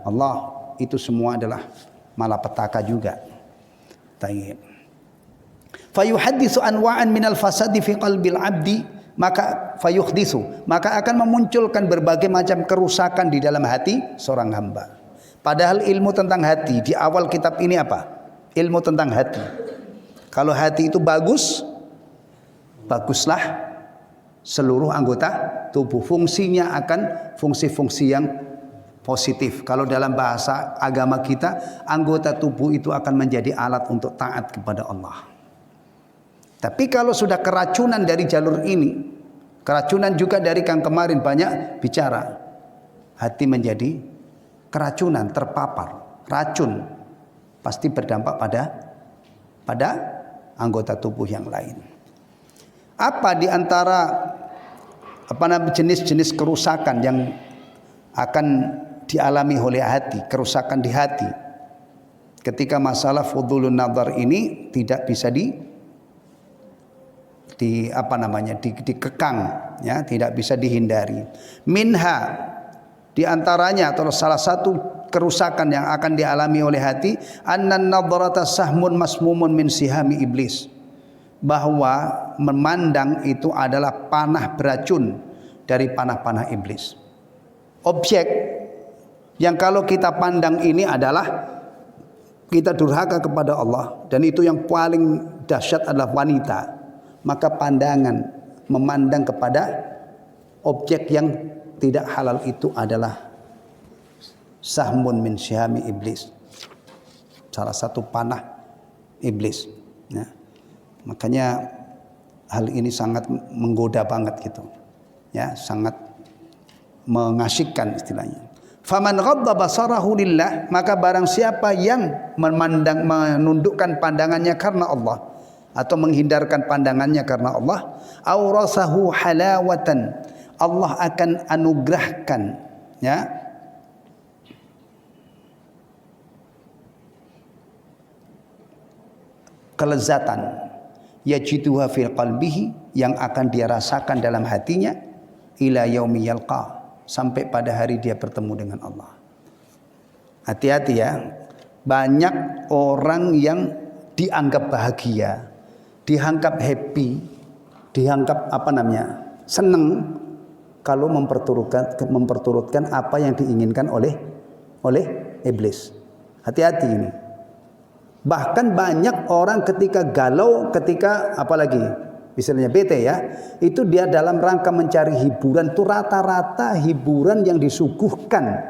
Allah. Itu semua adalah malapetaka juga. Tayyib. Fayuhaddisu anwa'an minal fasadi fi qalbil abdi, maka akan memunculkan berbagai macam kerusakan di dalam hati seorang hamba. Padahal ilmu tentang hati di awal kitab ini apa? Ilmu tentang hati. Kalau hati itu bagus, baguslah seluruh anggota tubuh. Fungsinya akan fungsi-fungsi yang positif. Kalau dalam bahasa agama kita, anggota tubuh itu akan menjadi alat untuk taat kepada Allah. Tapi kalau sudah keracunan dari jalur ini, keracunan juga dari yang kemarin banyak bicara, hati menjadi keracunan, terpapar racun, pasti berdampak pada anggota tubuh yang lain. Apa di antara jenis-jenis kerusakan yang akan dialami oleh hati, kerusakan di hati? Ketika masalah fudulun nazar ini tidak bisa dikekang, ya, tidak bisa dihindari. Minha, di antaranya atau salah satu kerusakan yang akan dialami oleh hati, annan nadharata sahmun masmumun min sihami iblis, bahwa memandang itu adalah panah beracun dari panah-panah iblis. Objek yang kalau kita pandang ini adalah kita durhaka kepada Allah, dan itu yang paling dahsyat adalah wanita. Maka pandangan memandang kepada objek yang tidak halal itu adalah sahmun min syihami iblis, salah satu panah iblis, ya. Makanya hal ini sangat menggoda banget gitu, ya, sangat mengasyikkan istilahnya. Faman ghadda basarahu lillah, maka barang siapa yang menundukkan pandangannya karena Allah atau menghindarkan pandangannya karena Allah, aurasahu halawatan, Allah akan anugerahkan, ya, kelezatan, yajiduha fil qalbihi, yang akan dia rasakan dalam hatinya, ila yaumi yalqa, sampai pada hari dia bertemu dengan Allah. Hati-hati ya, banyak orang yang dianggap bahagia, dianggap happy, dianggap seneng kalau memperturutkan apa yang diinginkan oleh iblis. Hati-hati ini. Bahkan banyak orang ketika galau, ketika apalagi misalnya bete, ya, itu dia dalam rangka mencari hiburan, itu rata-rata hiburan yang disuguhkan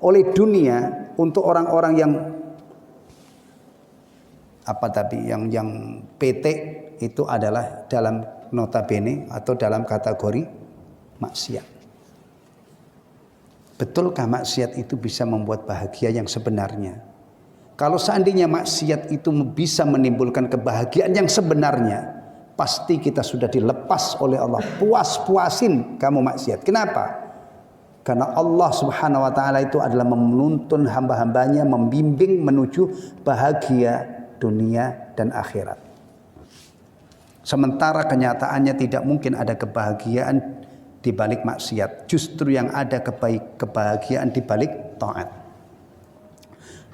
oleh dunia untuk orang-orang yang yang PT itu adalah dalam notabene atau dalam kategori maksiat. Betulkah maksiat itu bisa membuat bahagia yang sebenarnya? Kalau seandainya maksiat itu bisa menimbulkan kebahagiaan yang sebenarnya, pasti kita sudah dilepas oleh Allah. Puas-puasin kamu maksiat. Kenapa? Karena Allah Subhanahu wa taala itu adalah menuntun hamba-hambanya, membimbing menuju bahagia dunia dan akhirat. Sementara kenyataannya tidak mungkin ada kebahagiaan di balik maksiat. Justru yang ada kebahagiaan di balik taat.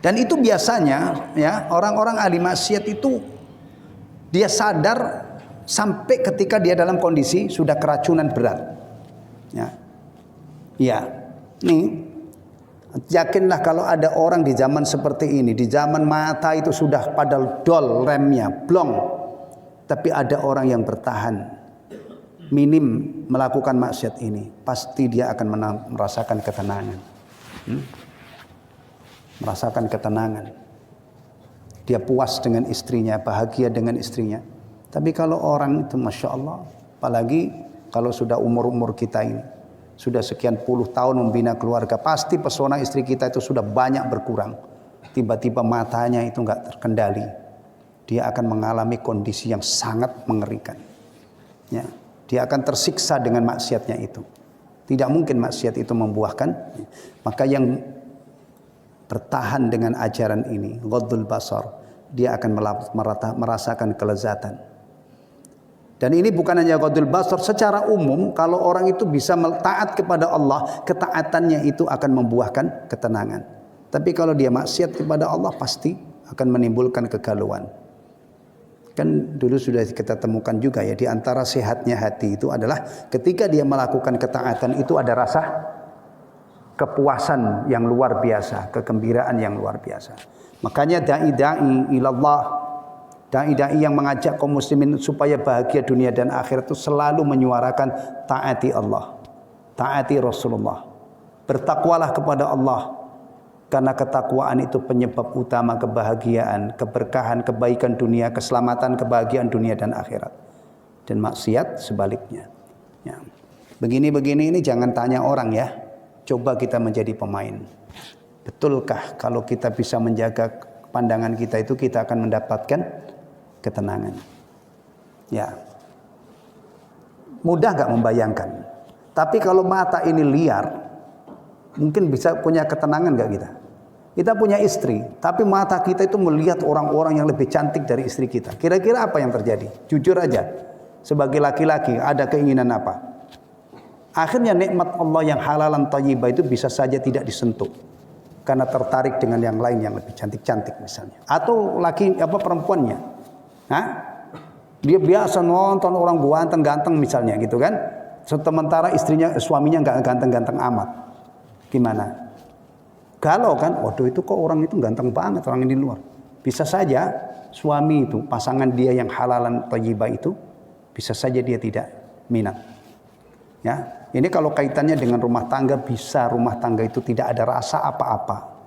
Dan itu biasanya, ya, orang-orang ahli maksiat itu dia sadar sampai ketika dia dalam kondisi sudah keracunan berat. Ya, nih, yakinlah kalau ada orang di zaman seperti ini, di zaman mata itu sudah pada dol remnya, blong, tapi ada orang yang bertahan, minim melakukan maksiat ini, pasti dia akan merasakan ketenangan. Merasakan ketenangan. Dia puas dengan istrinya, bahagia dengan istrinya. Tapi kalau orang itu Masya Allah, Apalagi kalau sudah umur-umur kita ini, sudah sekian puluh tahun membina keluarga, pasti pesona istri kita itu sudah banyak berkurang. Tiba-tiba matanya itu nggak terkendali, dia akan mengalami kondisi yang sangat mengerikan. Ya, dia akan tersiksa dengan maksiatnya itu. Tidak mungkin maksiat itu membuahkan. Maka yang bertahan dengan ajaran ini, ghaddul basar, dia akan merasakan kelezatan. Dan ini bukan hanya ghaddul basar, secara umum kalau orang itu bisa taat kepada Allah, ketaatannya itu akan membuahkan ketenangan. Tapi kalau dia maksiat kepada Allah, pasti akan menimbulkan kegalauan. Kan dulu sudah kita temukan juga ya, di antara sehatnya hati itu adalah ketika dia melakukan ketaatan itu ada rasa kepuasan yang luar biasa, kegembiraan yang luar biasa. Makanya dai-dai ilallah, dai-dai yang mengajak kaum muslimin supaya bahagia dunia dan akhirat itu selalu menyuarakan taati Allah, taati Rasulullah, bertakwalah kepada Allah, karena ketakwaan itu penyebab utama kebahagiaan, keberkahan, kebaikan dunia, keselamatan, kebahagiaan dunia dan akhirat. Dan maksiat sebaliknya. Ya. Begini-begini ini jangan tanya orang ya. Coba kita menjadi pemain. Betulkah kalau kita bisa menjaga pandangan kita itu, kita akan mendapatkan ketenangan? Ya. Mudah gak membayangkan? Tapi kalau mata ini liar, mungkin bisa punya ketenangan gak kita? Kita punya istri, tapi mata kita itu melihat orang-orang yang lebih cantik dari istri kita. Kira-kira apa yang terjadi? Jujur aja, sebagai laki-laki ada keinginan apa? Akhirnya nikmat Allah yang halalan thayyibah itu bisa saja tidak disentuh, karena tertarik dengan yang lain yang lebih cantik-cantik misalnya. Atau perempuannya, dia biasa nonton orang ganteng-ganteng misalnya gitu kan. Sementara suaminya nggak ganteng-ganteng amat. Gimana? Galau kan? Waduh, itu kok orang itu ganteng banget, orang ini di luar. Bisa saja suami itu, pasangan dia yang halalan thayyibah itu, bisa saja dia tidak minat. Ya, ini kalau kaitannya dengan rumah tangga, bisa rumah tangga itu tidak ada rasa apa-apa.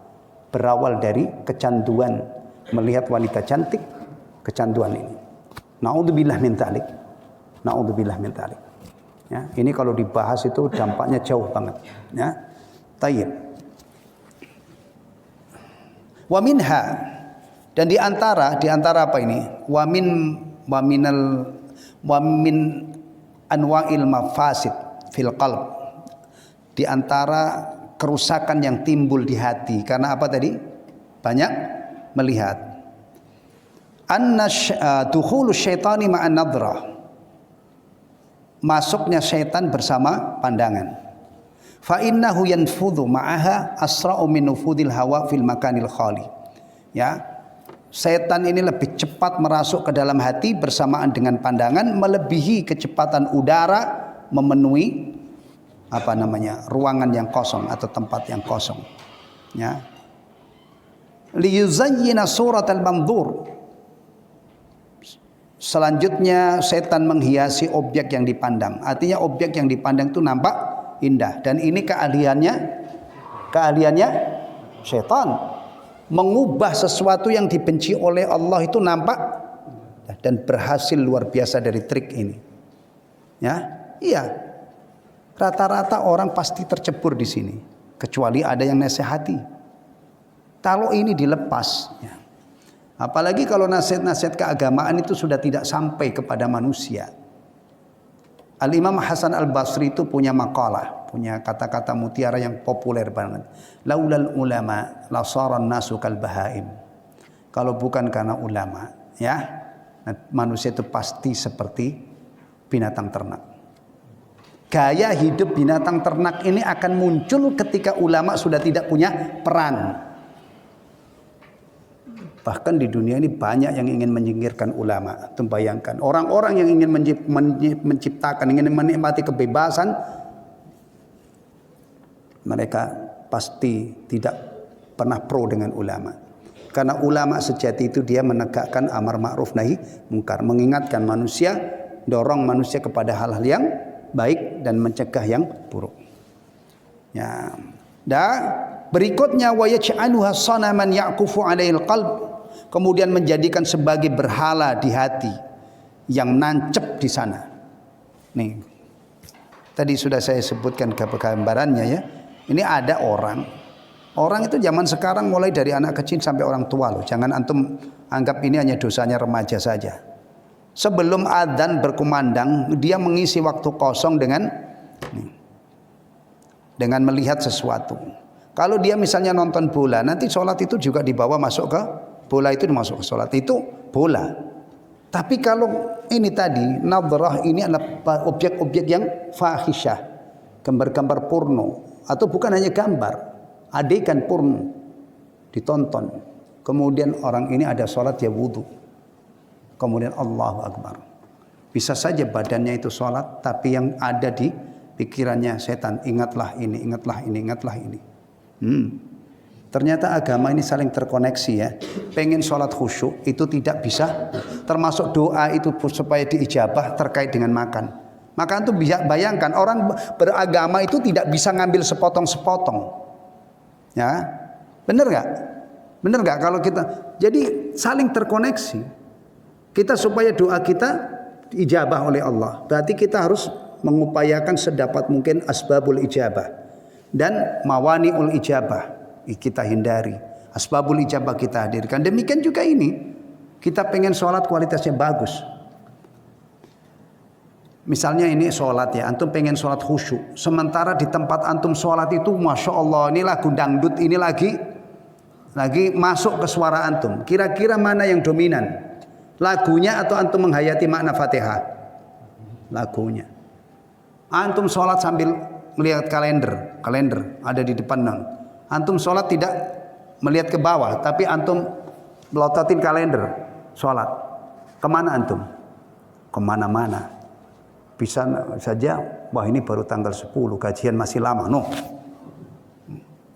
Berawal dari kecanduan melihat wanita cantik, kecanduan ini. Na'udzubillah min dzalik. Na'udzubillah min dzalik. Ya, ini kalau dibahas itu dampaknya jauh banget. Ya, tayyib. Wa minha, dan di antara apa ini? Wa min anwa'il mafasid fil qalb. Di antara kerusakan yang timbul di hati karena apa tadi? Banyak melihat. Anna dukhulu syaitani ma'an nadrah. Masuknya syaitan bersama pandangan. Fa innahu yanfudhu ma'aha asra'u min nufudil hawa fil makanil khali. Ya. Setan ini lebih cepat merasuk ke dalam hati bersamaan dengan pandangan, melebihi kecepatan udara memenuhi ruangan yang kosong atau tempat yang kosong. Ya. Liyuzayyina suratal mandzur. Selanjutnya setan menghiasi objek yang dipandang. Artinya objek yang dipandang itu nampak indah, dan ini keahliannya setan, mengubah sesuatu yang dibenci oleh Allah itu nampak dan berhasil luar biasa dari trik ini. Ya, iya. Rata-rata orang pasti tercebur di sini, kecuali ada yang nasihati. Kalau ini dilepas, ya. Apalagi kalau nasihat-nasihat keagamaan itu sudah tidak sampai kepada manusia. Al-Imam Hasan Al-Basri itu punya makalah, punya kata-kata mutiara yang populer banget. Laulal ulama lasaran nasu kal bahaim. Kalau bukan karena ulama, ya, manusia itu pasti seperti binatang ternak. Gaya hidup binatang ternak ini akan muncul ketika ulama sudah tidak punya peran. Bahkan di dunia ini banyak yang ingin menyingkirkan ulama. Bayangkan orang-orang yang ingin menciptakan, ingin menikmati kebebasan, mereka pasti tidak pernah pro dengan ulama. Karena ulama sejati itu dia menegakkan amar ma'ruf nahi mungkar, mengingatkan manusia, dorong manusia kepada hal-hal yang baik dan mencegah yang buruk. Ya. Dan berikutnya wa yaj'aluha sanaman ya'kufu 'alail qalb. Kemudian menjadikan sebagai berhala di hati yang nancep di sana. Nih, tadi sudah saya sebutkan gambarannya ya. Ini ada orang itu zaman sekarang mulai dari anak kecil sampai orang tua loh. Jangan antum anggap ini hanya dosanya remaja saja. Sebelum adzan berkumandang, dia mengisi waktu kosong dengan melihat sesuatu. Kalau dia misalnya nonton bola, nanti sholat itu juga dibawa masuk ke bola, itu dimasuk ke sholat, itu bola. Tapi kalau ini tadi, nadhrah ini adalah objek-objek yang fahisyah, gambar-gambar porno, atau bukan hanya gambar, adegan porno ditonton. Kemudian orang ini ada sholat, dia wudhu, kemudian Allahu Akbar. Bisa saja badannya itu sholat, tapi yang ada di pikirannya setan, ingatlah ini, ingatlah ini, ingatlah ini. Ternyata agama ini saling terkoneksi ya. Pengen sholat khusyuk itu tidak bisa. Termasuk doa itu supaya diijabah terkait dengan makan. Maka antum bisa bayangkan orang beragama itu tidak bisa ngambil sepotong-sepotong. Ya, benar nggak? Benar nggak kalau kita? Jadi saling terkoneksi. Kita supaya doa kita diijabah oleh Allah. Berarti kita harus mengupayakan sedapat mungkin asbabul ijabah dan mawani'ul ijabah kita hindari, asbabul ijabah kita hadirkan. Demikian juga ini, kita pengen sholat kualitasnya bagus. Misalnya ini sholat ya, antum pengen sholat khusyuk, sementara di tempat antum sholat itu masya Allah ini lagu dangdut, ini lagi masuk ke suara antum. Kira-kira mana yang dominan, lagunya atau antum menghayati makna Fatihah? Lagunya. Antum sholat sambil melihat kalender ada di depan antum sholat tidak melihat ke bawah, tapi antum melototin kalender sholat. Kemana antum? Kemana-mana. Bisa saja, wah ini baru tanggal 10, kajian masih lama. No.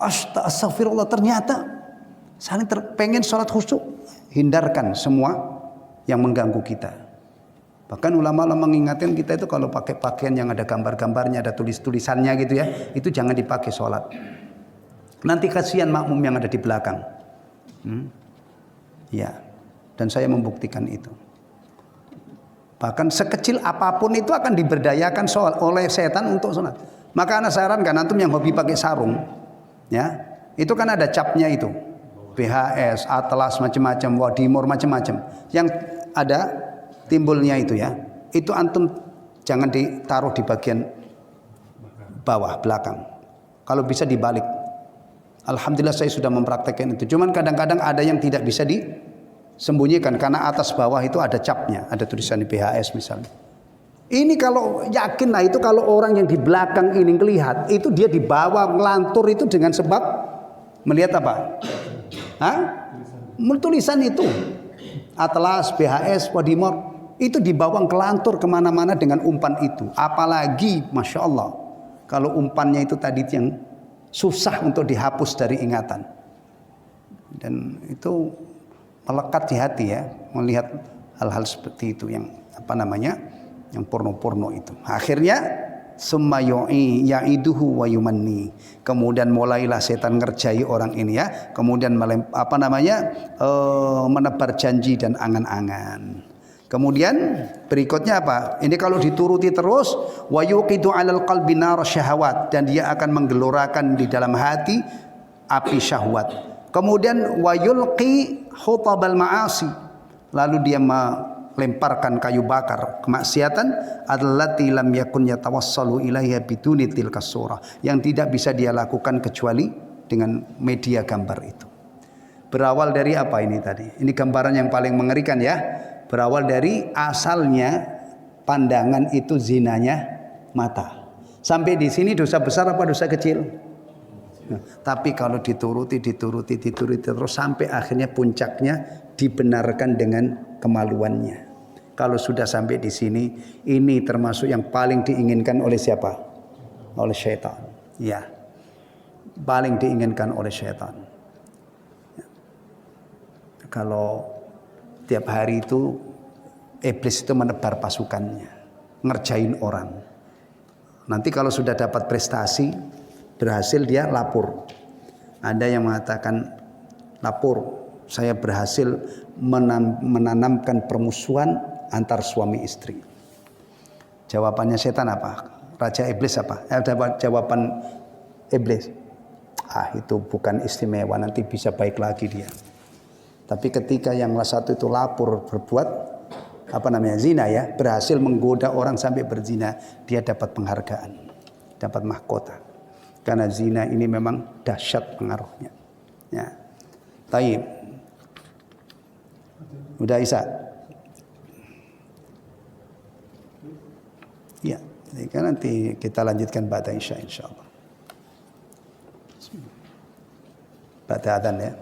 Astagfirullah, ternyata saling pengen sholat khusyuk. Hindarkan semua yang mengganggu kita. Bahkan ulama-ulama mengingatkan kita itu kalau pakai pakaian yang ada gambar-gambarnya, ada tulis-tulisannya gitu ya, itu jangan dipakai sholat. Nanti kasihan makmum yang ada di belakang. Ya, dan saya membuktikan itu. Bahkan sekecil apapun itu akan diberdayakan oleh setan untuk sholat. Maka ana sarankan antum yang hobi pakai sarung, ya, itu kan ada capnya itu, BHS, Atlas, macam-macam, Wadimor, macam-macam, yang ada timbulnya itu ya. Itu antum jangan ditaruh di bagian bawah belakang. Kalau bisa dibalik. Alhamdulillah saya sudah mempraktekkan itu. Cuman kadang-kadang ada yang tidak bisa disembunyikan karena atas bawah itu ada capnya, ada tulisan BHS misalnya. Ini kalau yakin lah itu kalau orang yang di belakang ini melihat itu dia dibawa ngelantur itu dengan sebab melihat apa? Tulisan itu Atlas, BHS, Wadimor itu dibawa ngelantur kemana-mana dengan umpan itu. Apalagi Masya Allah kalau umpannya itu tadi yang susah untuk dihapus dari ingatan, dan itu melekat di hati ya, melihat hal-hal seperti itu yang yang porno-porno itu. Akhirnya summa ya'iduhu wa yumanni, kemudian mulailah setan ngerjai orang ini ya, kemudian menebar janji dan angan-angan. Kemudian berikutnya apa? Ini kalau dituruti terus, wa yuqidu 'alal qalbi nar syahawat, dan dia akan menggelorakan di dalam hati api syahwat. Kemudian wa yulqi hutabal ma'asi, lalu dia melemparkan kayu bakar kemaksiatan, allati lam yakun yatawassalu ilaiha biduni tilkas surah, yang tidak bisa dia lakukan kecuali dengan media gambar itu. Berawal dari apa ini tadi? Ini gambaran yang paling mengerikan ya. Berawal dari asalnya pandangan itu zinanya mata. Sampai di sini dosa besar apa dosa kecil? Nah, tapi kalau dituruti terus sampai akhirnya puncaknya dibenarkan dengan kemaluannya. Kalau sudah sampai di sini, ini termasuk yang paling diinginkan oleh siapa? Oleh syaitan. Ya, paling diinginkan oleh syaitan. Kalau tiap hari itu iblis itu menebar pasukannya, ngerjain orang. Nanti kalau sudah dapat prestasi, berhasil, dia lapor. Ada yang mengatakan lapor, saya berhasil menanamkan permusuhan antar suami istri. Jawabannya setan apa? Raja iblis apa? Jawaban iblis. Itu bukan istimewa, nanti bisa baik lagi dia. Tapi ketika yang satu itu lapor berbuat zina ya, berhasil menggoda orang sampai berzina, dia dapat penghargaan, dapat mahkota. Karena zina ini memang dahsyat pengaruhnya. Ya. Taib. Udah Isa? Ya, nanti kita lanjutkan ba'da Isya insyaallah. Ba'da adzan ya.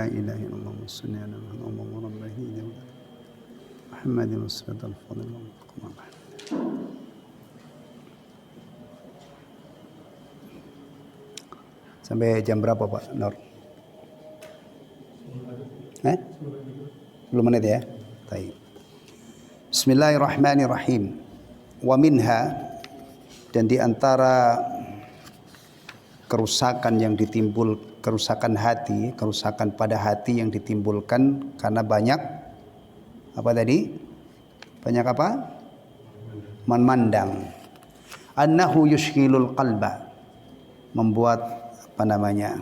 la ilaha illallah salli ala Muhammad Muhammadin wassalatu al-fadhil sampai jam berapa Pak Nur? 10 menit ya. Baik. Bismillahirrahmanirrahim. Wa minha, dan di antara kerusakan yang kerusakan hati, kerusakan pada hati yang ditimbulkan karena banyak apa tadi? Banyak apa? Memandang. Annahu yushghilul qalba. Membuat apa namanya?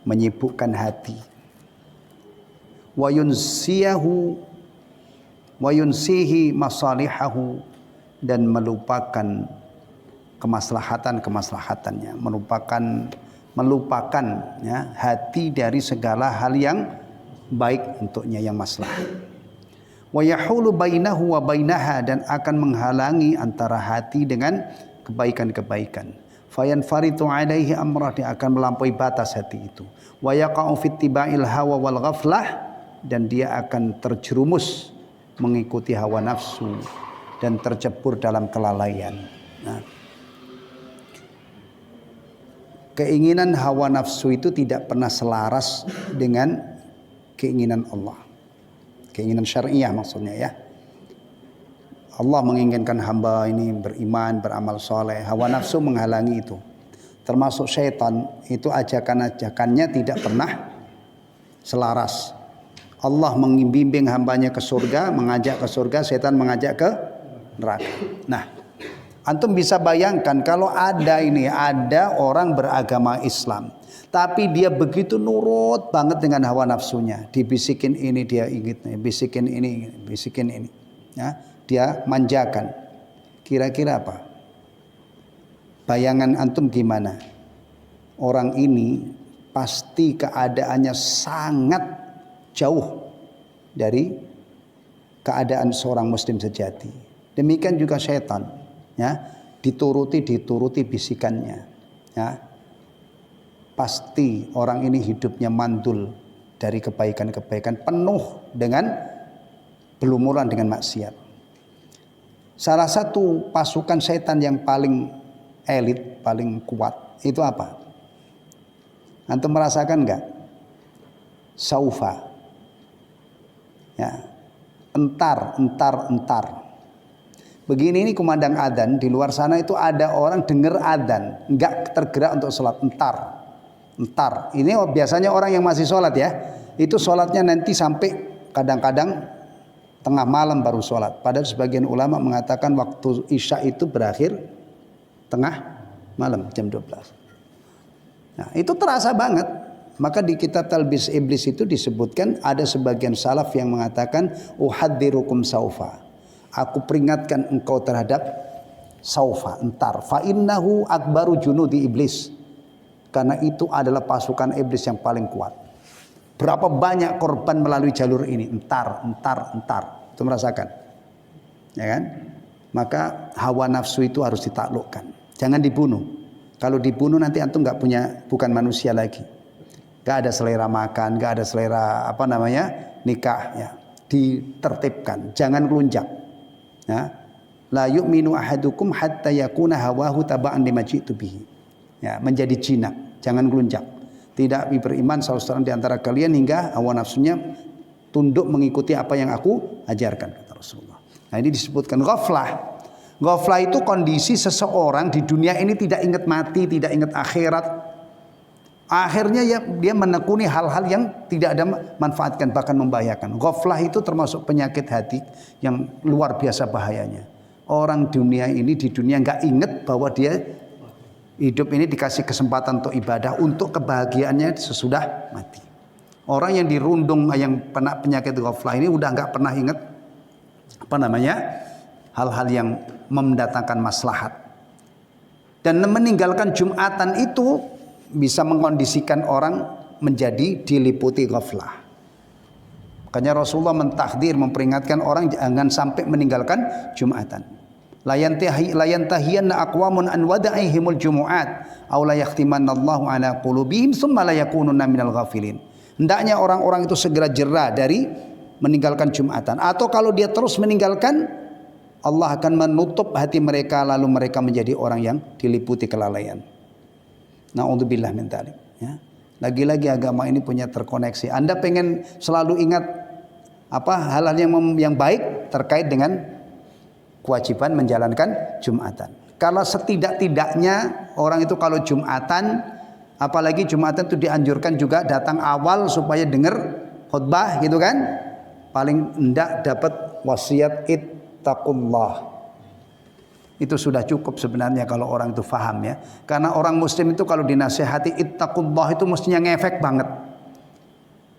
Menyibukkan hati. Wa yunsihi masalihahu, dan melupakan kemaslahatan-kemaslahatannya, melupakan ya, hati dari segala hal yang baik untuknya, yang maslahat. Wa yahulu bainahu wa bainaha, dan akan menghalangi antara hati dengan kebaikan-kebaikan. Fayanfaritu alaihi amrah, dia akan melampaui batas hati itu. Wa yaqa'u fit tiba'il hawa wal ghaflah, dan dia akan terjerumus mengikuti hawa nafsu dan tercebur dalam kelalaian. Nah, keinginan hawa nafsu itu tidak pernah selaras dengan keinginan Allah. Keinginan syariah maksudnya ya. Allah menginginkan hamba ini beriman, beramal soleh. Hawa nafsu menghalangi itu. Termasuk syaitan, itu ajakan-ajakannya tidak pernah selaras. Allah membimbing hambanya ke surga, mengajak ke surga, syaitan mengajak ke neraka. Nah, antum bisa bayangkan kalau ada orang beragama Islam, tapi dia begitu nurut banget dengan hawa nafsunya. Dibisikin ini dia ingin, bisikin ini. Ya, dia manjakan. Kira-kira apa? Bayangan antum gimana? Orang ini pasti keadaannya sangat jauh dari keadaan seorang muslim sejati. Demikian juga syaitan, ya, dituruti bisikannya, ya. Pasti orang ini hidupnya mandul dari kebaikan-kebaikan, penuh dengan berlumuran dengan maksiat. Salah satu pasukan setan yang paling elit, paling kuat itu apa? Antum merasakan enggak? Saufa. Ya. Entar. Begini ini kumandang adzan, di luar sana itu ada orang dengar adzan, enggak tergerak untuk sholat, entar. Ini biasanya orang yang masih sholat ya, itu sholatnya nanti sampai kadang-kadang tengah malam baru sholat. Padahal sebagian ulama mengatakan waktu isya itu berakhir tengah malam jam 12. Nah, itu terasa banget. Maka di kitab Talbis Iblis itu disebutkan ada sebagian salaf yang mengatakan uhadzirukum saufa. Aku peringatkan engkau terhadap saufa, entar. Fa innahu akbaru junudi iblis. Karena itu adalah pasukan iblis yang paling kuat. Berapa banyak korban melalui jalur ini? Entar. Itu merasakan. Ya kan? Maka hawa nafsu itu harus ditaklukkan. Jangan dibunuh. Kalau dibunuh nanti antum bukan manusia lagi. Gak ada selera makan, gak ada selera nikah ya. Ditertibkan, jangan kelunjak. Ya. La yu'minu ahadukum hatta yakuna hawahu taba'an lima ji'tu bihi. Ya, menjadi jinak, jangan kelunjak. Tidak beriman salah seorang di antara kalian hingga hawa nafsunya tunduk mengikuti apa yang aku ajarkan, kata Rasulullah. Nah, ini disebutkan ghaflah. Ghaflah itu kondisi seseorang di dunia ini tidak ingat mati, tidak ingat akhirat. Akhirnya dia menekuni hal-hal yang tidak ada manfaatkan, bahkan membahayakan. Ghaflah itu termasuk penyakit hati yang luar biasa bahayanya. Orang di dunia nggak ingat bahwa dia hidup ini dikasih kesempatan untuk ibadah, untuk kebahagiaannya sesudah mati. Orang yang dirundung yang penyakit ghaflah ini udah nggak pernah ingat hal-hal yang mendatangkan maslahat. Dan meninggalkan Jumatan itu bisa mengkondisikan orang menjadi diliputi ghaflah. Makanya Rasulullah memperingatkan orang jangan sampai meninggalkan Jumatan. la yantahiyanna aqwamun an wada'ihimul jumu'at aw la yahtimannallahu ala qulubihim tsumma la yakununna minal ghafilin. Hendaknya orang-orang itu segera jera dari meninggalkan Jumatan, atau kalau dia terus meninggalkan, Allah akan menutup hati mereka lalu mereka menjadi orang yang diliputi kelalaian. Na'udzubillah min dzalik, ya. Lagi-lagi agama ini punya terkoneksi. Anda pengen selalu ingat hal-hal yang baik terkait dengan kewajiban menjalankan Jumatan. Kalau setidak-tidaknya orang itu kalau Jumatan, apalagi Jumatan itu dianjurkan juga datang awal supaya dengar khutbah gitu kan. Paling hendak dapat wasiat ittaqullah. Itu sudah cukup sebenarnya kalau orang itu faham, ya. Karena orang muslim itu kalau dinasihati ittaqullah itu mestinya ngefek banget.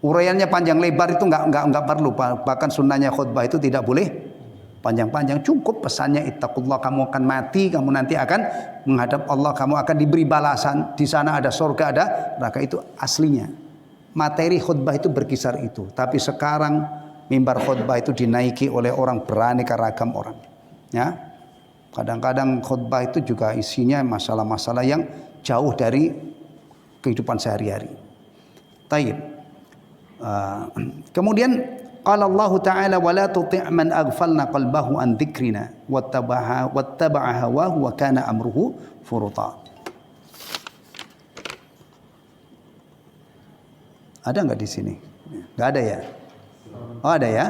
Uraiannya panjang lebar itu enggak perlu. Bahkan sunnahnya khutbah itu tidak boleh panjang-panjang. Cukup pesannya ittaqullah, kamu akan mati, kamu nanti akan menghadap Allah, kamu akan diberi balasan. Di sana ada surga, ada neraka. Itu aslinya. Materi khutbah itu berkisar itu. Tapi sekarang mimbar khutbah itu dinaiki oleh orang beraneka ragam orang, ya. Kadang-kadang khutbah itu juga isinya masalah-masalah yang jauh dari kehidupan sehari-hari. Taib. Kemudian qala Allah Ta'ala wa la tuti' man aghfalna qalbahu an dzikrina wattaba'a hawahu wa kana amruhu furuta. Ada enggak di sini? Enggak ada ya? Oh, ada ya?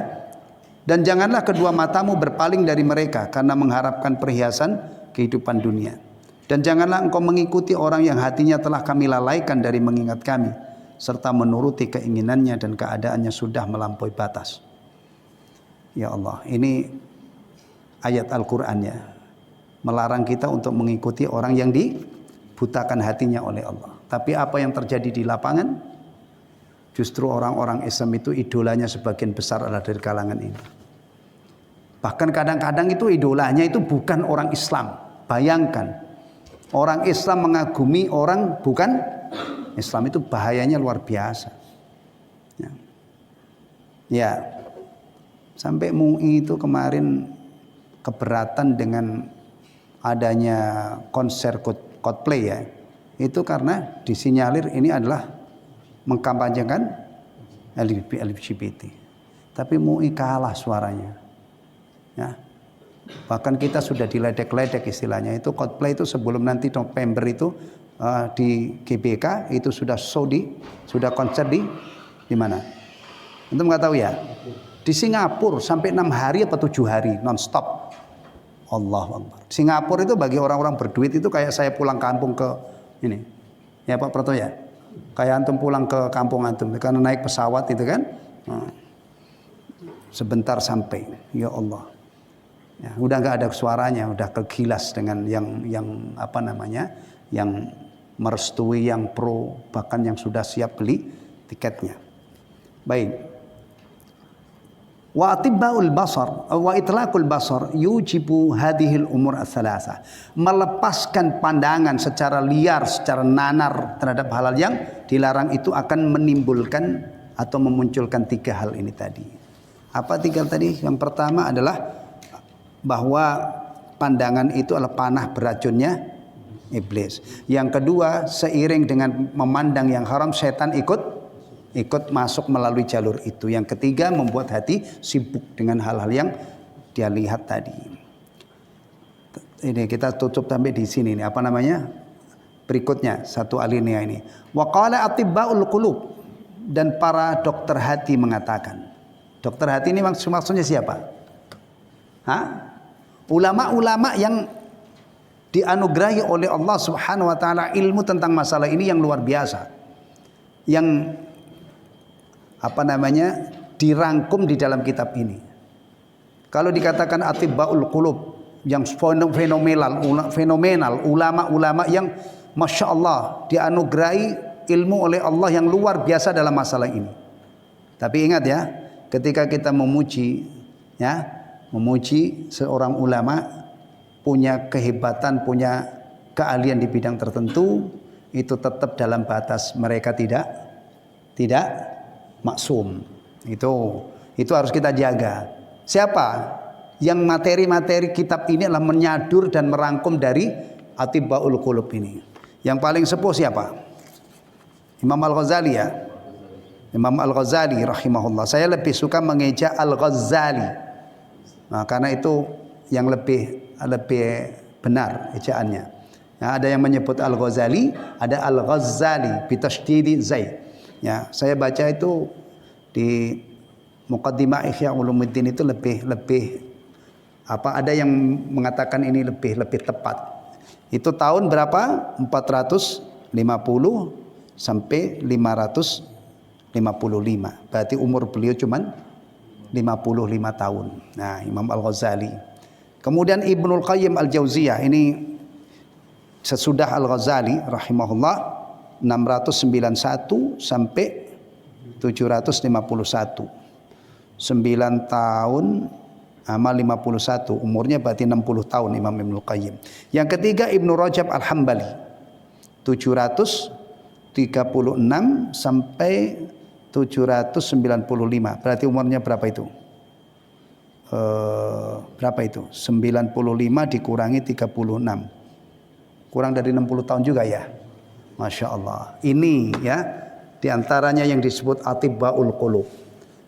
Dan janganlah kedua matamu berpaling dari mereka karena mengharapkan perhiasan kehidupan dunia. Dan janganlah engkau mengikuti orang yang hatinya telah kami lalaikan dari mengingat kami, serta menuruti keinginannya dan keadaannya sudah melampaui batas. Ya Allah, ini ayat Al-Quran, ya, melarang kita untuk mengikuti orang yang dibutakan hatinya oleh Allah. Tapi apa yang terjadi di lapangan? Justru orang-orang Islam itu idolanya sebagian besar adalah dari kalangan ini. Bahkan kadang-kadang itu idolanya itu bukan orang Islam. Bayangkan, orang Islam mengagumi orang bukan Islam, itu bahayanya luar biasa. Ya, sampai MUI itu kemarin keberatan dengan adanya konser Coldplay, ya. Itu karena disinyalir ini adalah mengkampanyekan LGBT. Tapi MUI kalah suaranya. Ya. Bahkan kita sudah diledek-ledek istilahnya. Itu Coldplay itu sebelum nanti November itu di GBK itu sudah sudah konser di mana? Antum nggak tahu ya? Di Singapura sampai 6 hari atau 7 hari non-stop. Allahu Akbar. Singapura itu bagi orang-orang berduit itu kayak saya pulang kampung ke ini. Ya Pak Prato ya? Kayak antum pulang ke kampung antum karena naik pesawat itu kan. Sebentar sampai. Ya Allah. Ya, udah nggak ada suaranya, udah kegilas dengan yang apa namanya, yang merestui, yang pro, bahkan yang sudah siap beli tiketnya. Baik. Wa atibaul basar wa itlaqul basar yujibu hadhil umur ats-tsalatsa. Melepaskan pandangan secara liar, secara nanar terhadap hal-hal yang dilarang itu akan menimbulkan atau memunculkan 3 hal ini tadi. Apa 3 tadi? Yang pertama adalah bahwa pandangan itu adalah panah beracunnya iblis. Yang kedua, seiring dengan memandang yang haram, setan ikut masuk melalui jalur itu. Yang ketiga, membuat hati sibuk dengan hal-hal yang dia lihat tadi. Ini kita tutup sampai di sini. Ini apa namanya? Berikutnya satu alinea ini. Wa qala atibbaul qulub, dan para dokter hati mengatakan. Dokter hati ini maksudnya siapa? Ulama-ulama yang dianugerahi oleh Allah Subhanahu wa taala ilmu tentang masalah ini yang luar biasa. Yang apa namanya? Dirangkum di dalam kitab ini. Kalau dikatakan atibbaul qulub, yang fenomenal, ulama-ulama yang Masya Allah dianugerahi ilmu oleh Allah yang luar biasa dalam masalah ini. Tapi ingat ya, ketika kita memuji seorang ulama punya kehebatan, punya keahlian di bidang tertentu, itu tetap dalam batas mereka tidak maksum. Itu harus kita jaga. Siapa? Yang materi-materi kitab ini adalah menyadur dan merangkum dari Atibbaul Qulub ini. Yang paling sepuh siapa? Imam Al-Ghazali ya. Imam Al-Ghazali rahimahullah. Saya lebih suka mengeja Al-Ghazali. Nah, karena itu yang lebih benar ejaannya. Nah, ada yang menyebut Al-Ghazali, ada Al-Ghazali bitasydidi zai. Ya, saya baca itu di Muqaddimah Ihya Ulumuddin itu lebih ada yang mengatakan ini lebih tepat. Itu tahun berapa? 450 sampai 555. Berarti umur beliau cuman 55 tahun. Nah, Imam Al-Ghazali. Kemudian Ibnul Qayyim Al-Jauziyah ini sesudah Al-Ghazali rahimahullah 691 sampai 751. 9 tahun sama 51, umurnya berarti 60 tahun Imam Ibnul Qayyim. Yang ketiga Ibnu Rajab Al-Hambali 736 sampai 795. Berarti umurnya berapa itu? Berapa itu? 95 dikurangi 36. Kurang dari 60 tahun juga ya. Masya Allah. Ini ya diantaranya yang disebut Atibbaul Qulub.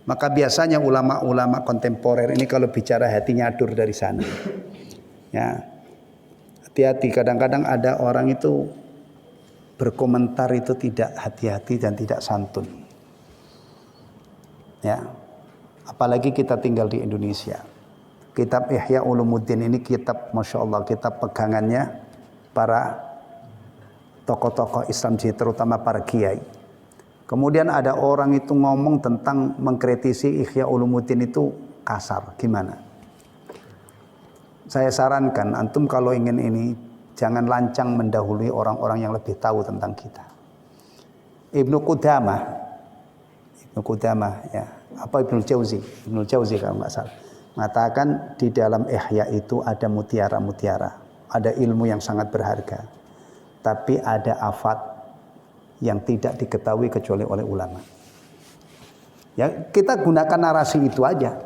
Maka biasanya ulama-ulama kontemporer ini kalau bicara hati nyadur dari sana. Ya. Hati-hati, kadang-kadang ada orang itu berkomentar itu tidak hati-hati dan tidak santun. Ya. Apalagi kita tinggal di Indonesia. Kitab Ihya Ulumuddin ini kitab Masya Allah, kitab pegangannya para tokoh-tokoh Islam, terutama para kiai. Kemudian ada orang itu ngomong tentang mengkritisi Ihya Ulumuddin itu kasar. Gimana? Saya sarankan antum kalau ingin ini jangan lancang mendahului orang-orang yang lebih tahu tentang kita. Ibnu Qudamah ya, apa Ibnu Jauzi kalau nggak salah, mengatakan di dalam Ihya itu ada mutiara-mutiara, ada ilmu yang sangat berharga, tapi ada afat yang tidak diketahui kecuali oleh ulama. Ya, kita gunakan narasi itu aja.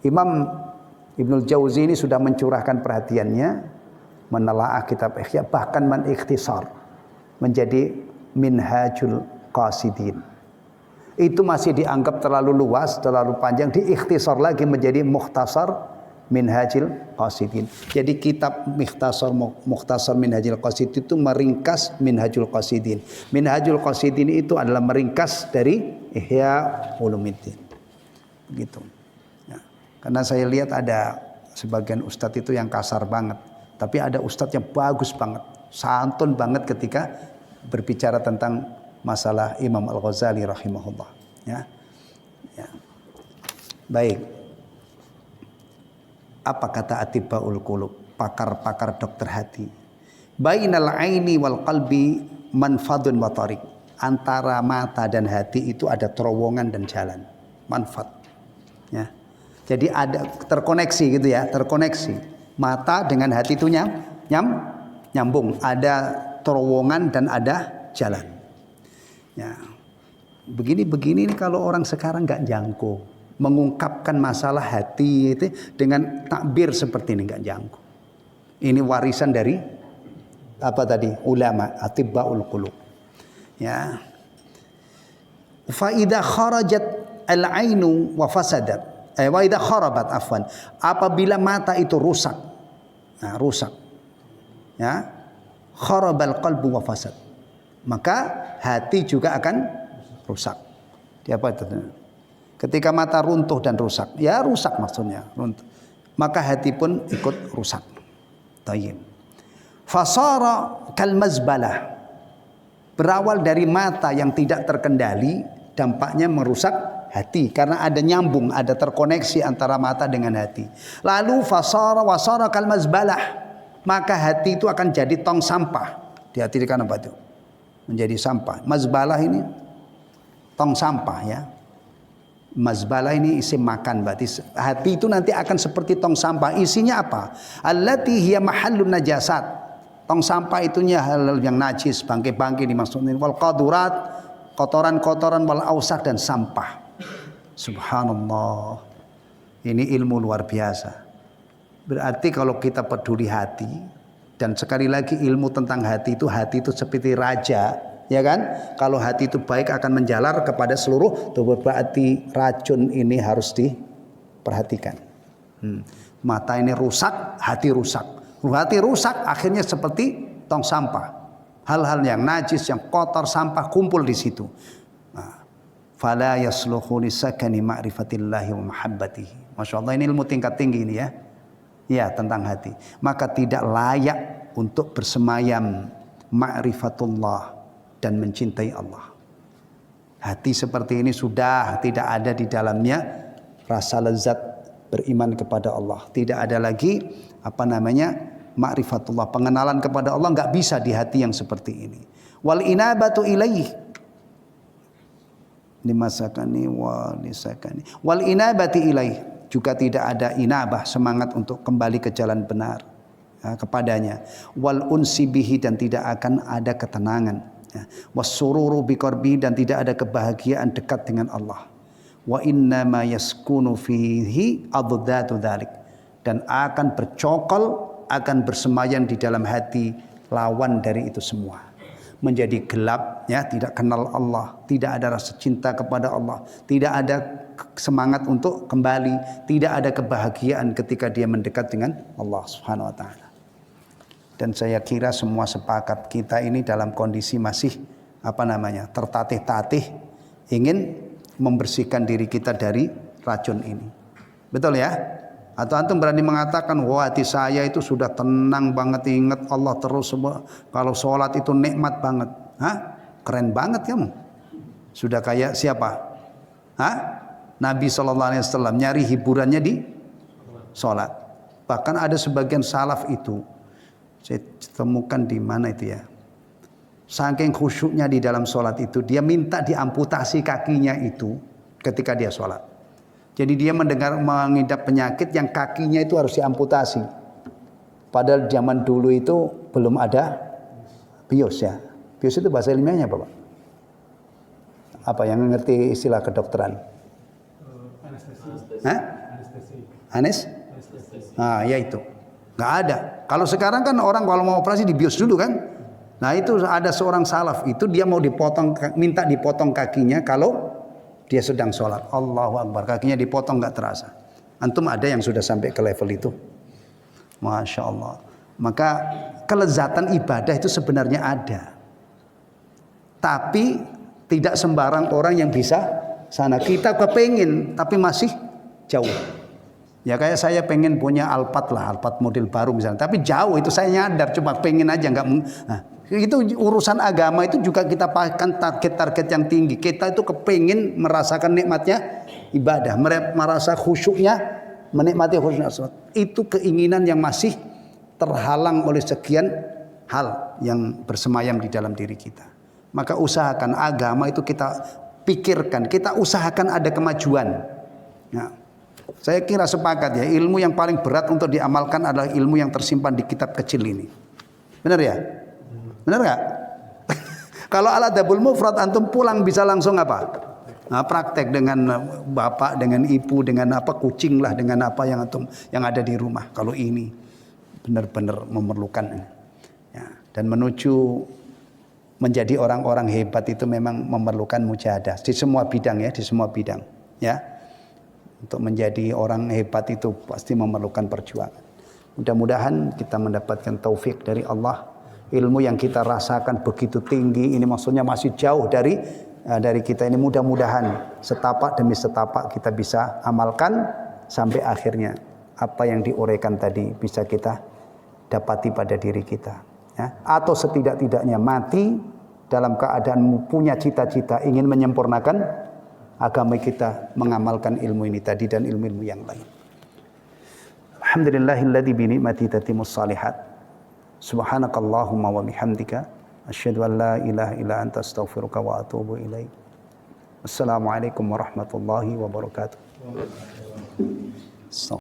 Imam Ibnul Jauzi ini sudah mencurahkan perhatiannya menelaah kitab Ihya, bahkan mengikhtisar menjadi Minhajul Qasidin. Itu masih dianggap terlalu luas, terlalu panjang, diikhtisar lagi menjadi Mukhtasar Minhajul Qasidin. Jadi kitab Mukhtasar Minhajul Qasidin itu meringkas Minhajul Qasidin. Minhajul Qasidin itu adalah meringkas dari Ihya Ulumuddin. Gitu. Ya. Karena saya lihat ada sebagian ustadz itu yang kasar banget, tapi ada ustadz yang bagus banget, santun banget ketika berbicara tentang masalah Imam Al-Ghazali rahimahullah. Ya. Ya. Baik. Apa kata Atibbaul Qulub, pakar-pakar dokter hati? Bainal aini wal qalbi manfadun wa tariq. Antara mata dan hati itu ada terowongan dan jalan. Manfad. Ya. Jadi ada terkoneksi gitu ya, terkoneksi. Mata dengan hati itu nyambung. Ada terowongan dan ada jalan. Ya. Begini ini kalau orang sekarang nggak jangkau mengungkapkan masalah hati itu dengan takbir seperti ini, nggak jangkau. Ini warisan dari apa tadi? Ulama, Atibbaul Qulub. Ya. Fa idza kharajat al-ainu wa fasadat. Wa idza kharabat afwan. Apabila mata itu rusak. Nah, rusak. Ya. Kharabal qalbu wa fasad. Maka hati juga akan rusak. Di apa itu? Ketika mata runtuh dan rusak, ya rusak maksudnya, runtuh. Maka hati pun ikut rusak. Tayyib. Fasara kal mazbalah. Berawal dari mata yang tidak terkendali, dampaknya merusak hati karena ada nyambung, ada terkoneksi antara mata dengan hati. Lalu wasara kal mazbalah. Maka hati itu akan jadi tong sampah. Diartikan apa itu? Menjadi sampah. Mazbalah ini tong sampah ya. Mazbalah ini isi makan, berarti hati itu nanti akan seperti tong sampah. Isinya apa? Allati hiya mahallun najasat. Tong sampah itunya hal yang najis, bangkai-bangkai dimaksudin. Wal qadurat, kotoran-kotoran, wal ausak dan sampah. Subhanallah. Ini ilmu luar biasa. Berarti kalau kita peduli hati, dan sekali lagi ilmu tentang hati itu seperti raja, ya kan? Kalau hati itu baik akan menjalar kepada seluruh tubuh, berarti racun ini harus diperhatikan. Mata ini rusak, hati rusak. Hati rusak akhirnya seperti tong sampah. Hal-hal yang najis, yang kotor, sampah kumpul di situ. Fala yasluhu lisakani ma'rifatillahi wa mahabbatihi. Masya Allah, ini ilmu tingkat tinggi ini ya. Ya, tentang hati. Maka tidak layak untuk bersemayam ma'rifatullah dan mencintai Allah. Hati seperti ini sudah tidak ada di dalamnya rasa lezat beriman kepada Allah. Tidak ada lagi ma'rifatullah, pengenalan kepada Allah nggak bisa di hati yang seperti ini. Wal inabatu ilaih limasakani wa nisakani wal inabati ilaih, juga tidak ada inabah, semangat untuk kembali ke jalan benar kepadanya. Wal unsi bihi, dan tidak akan ada ketenangan. Wasururu biqarbi, dan tidak ada kebahagiaan dekat dengan Allah. Wa inna ma yaskunu fihi adhdatu dzalik, dan akan bercokol, akan bersemayam di dalam hati lawan dari itu semua. Menjadi gelap, ya, tidak kenal Allah, tidak ada rasa cinta kepada Allah, tidak ada semangat untuk kembali, tidak ada kebahagiaan ketika dia mendekat dengan Allah Subhanahu wa taala. Dan saya kira semua sepakat kita ini dalam kondisi masih tertatih-tatih ingin membersihkan diri kita dari racun ini. Betul ya? Atau antum berani mengatakan, wah hati saya itu sudah tenang banget, ingat Allah terus, kalau sholat itu nikmat banget. Keren banget kamu. Sudah kayak siapa? Nabi SAW nyari hiburannya di sholat. Bahkan ada sebagian salaf itu, saya temukan di mana itu ya, saking khusyuknya di dalam sholat itu, dia minta diamputasi kakinya itu ketika dia sholat. Jadi dia mengidap penyakit yang kakinya itu harus diamputasi. Padahal zaman dulu itu belum ada bios ya. Bios itu bahasa ilmiahnya apa Pak? Apa yang ngerti istilah kedokteran? Anestesi. Anestesi. Ya itu. Nggak ada. Kalau sekarang kan orang kalau mau operasi di bios dulu kan. Nah itu ada seorang salaf itu dia mau minta dipotong kakinya kalau dia sedang sholat. Allahu Akbar, kakinya dipotong nggak terasa. Antum ada yang sudah sampai ke level itu? Masya Allah. Maka kelezatan ibadah itu sebenarnya ada, tapi tidak sembarang orang yang bisa sana. Kita kepengin tapi masih jauh. Ya kayak saya pengen punya Alphard lah, Alphard model baru misalnya, tapi jauh itu saya nyadar, cuma pengen aja nggak. Itu urusan agama itu juga kita pakai target-target yang tinggi. Kita itu kepingin merasakan nikmatnya ibadah, merasa khusyuknya, menikmati khusyuknya. Itu keinginan yang masih terhalang oleh sekian hal yang bersemayam di dalam diri kita. Maka usahakan agama itu kita pikirkan, kita usahakan ada kemajuan. Nah, saya kira sepakat ya, ilmu yang paling berat untuk diamalkan adalah ilmu yang tersimpan di kitab kecil ini. Benar ya? Benar nggak? Kalau Al-Adabul Mufrad antum pulang bisa langsung apa? Praktek dengan bapak, dengan ibu, dengan kucing lah, dengan apa yang antum yang ada di rumah. Kalau ini benar-benar memerlukan. Ya, dan menuju menjadi orang-orang hebat itu memang memerlukan mujahadah di semua bidang ya, di semua bidang. Ya, untuk menjadi orang hebat itu pasti memerlukan perjuangan. Mudah-mudahan kita mendapatkan taufik dari Allah. Ilmu yang kita rasakan begitu tinggi ini, maksudnya masih jauh dari kita ini. Mudah-mudahan setapak demi setapak kita bisa amalkan sampai akhirnya apa yang diuraikan tadi bisa kita dapati pada diri kita ya. Atau setidak-tidaknya mati dalam keadaan punya cita-cita ingin menyempurnakan agama kita, mengamalkan ilmu ini tadi dan ilmu-ilmu yang lain. Alhamdulillahilladzi bi ni'mati tatimmus shalihat. Subhanakallahumma wa bihamdika asyhadu an la ilaha illa anta astaghfiruka wa atubu ilaik. Assalamualaikum warahmatullahi wabarakatuh.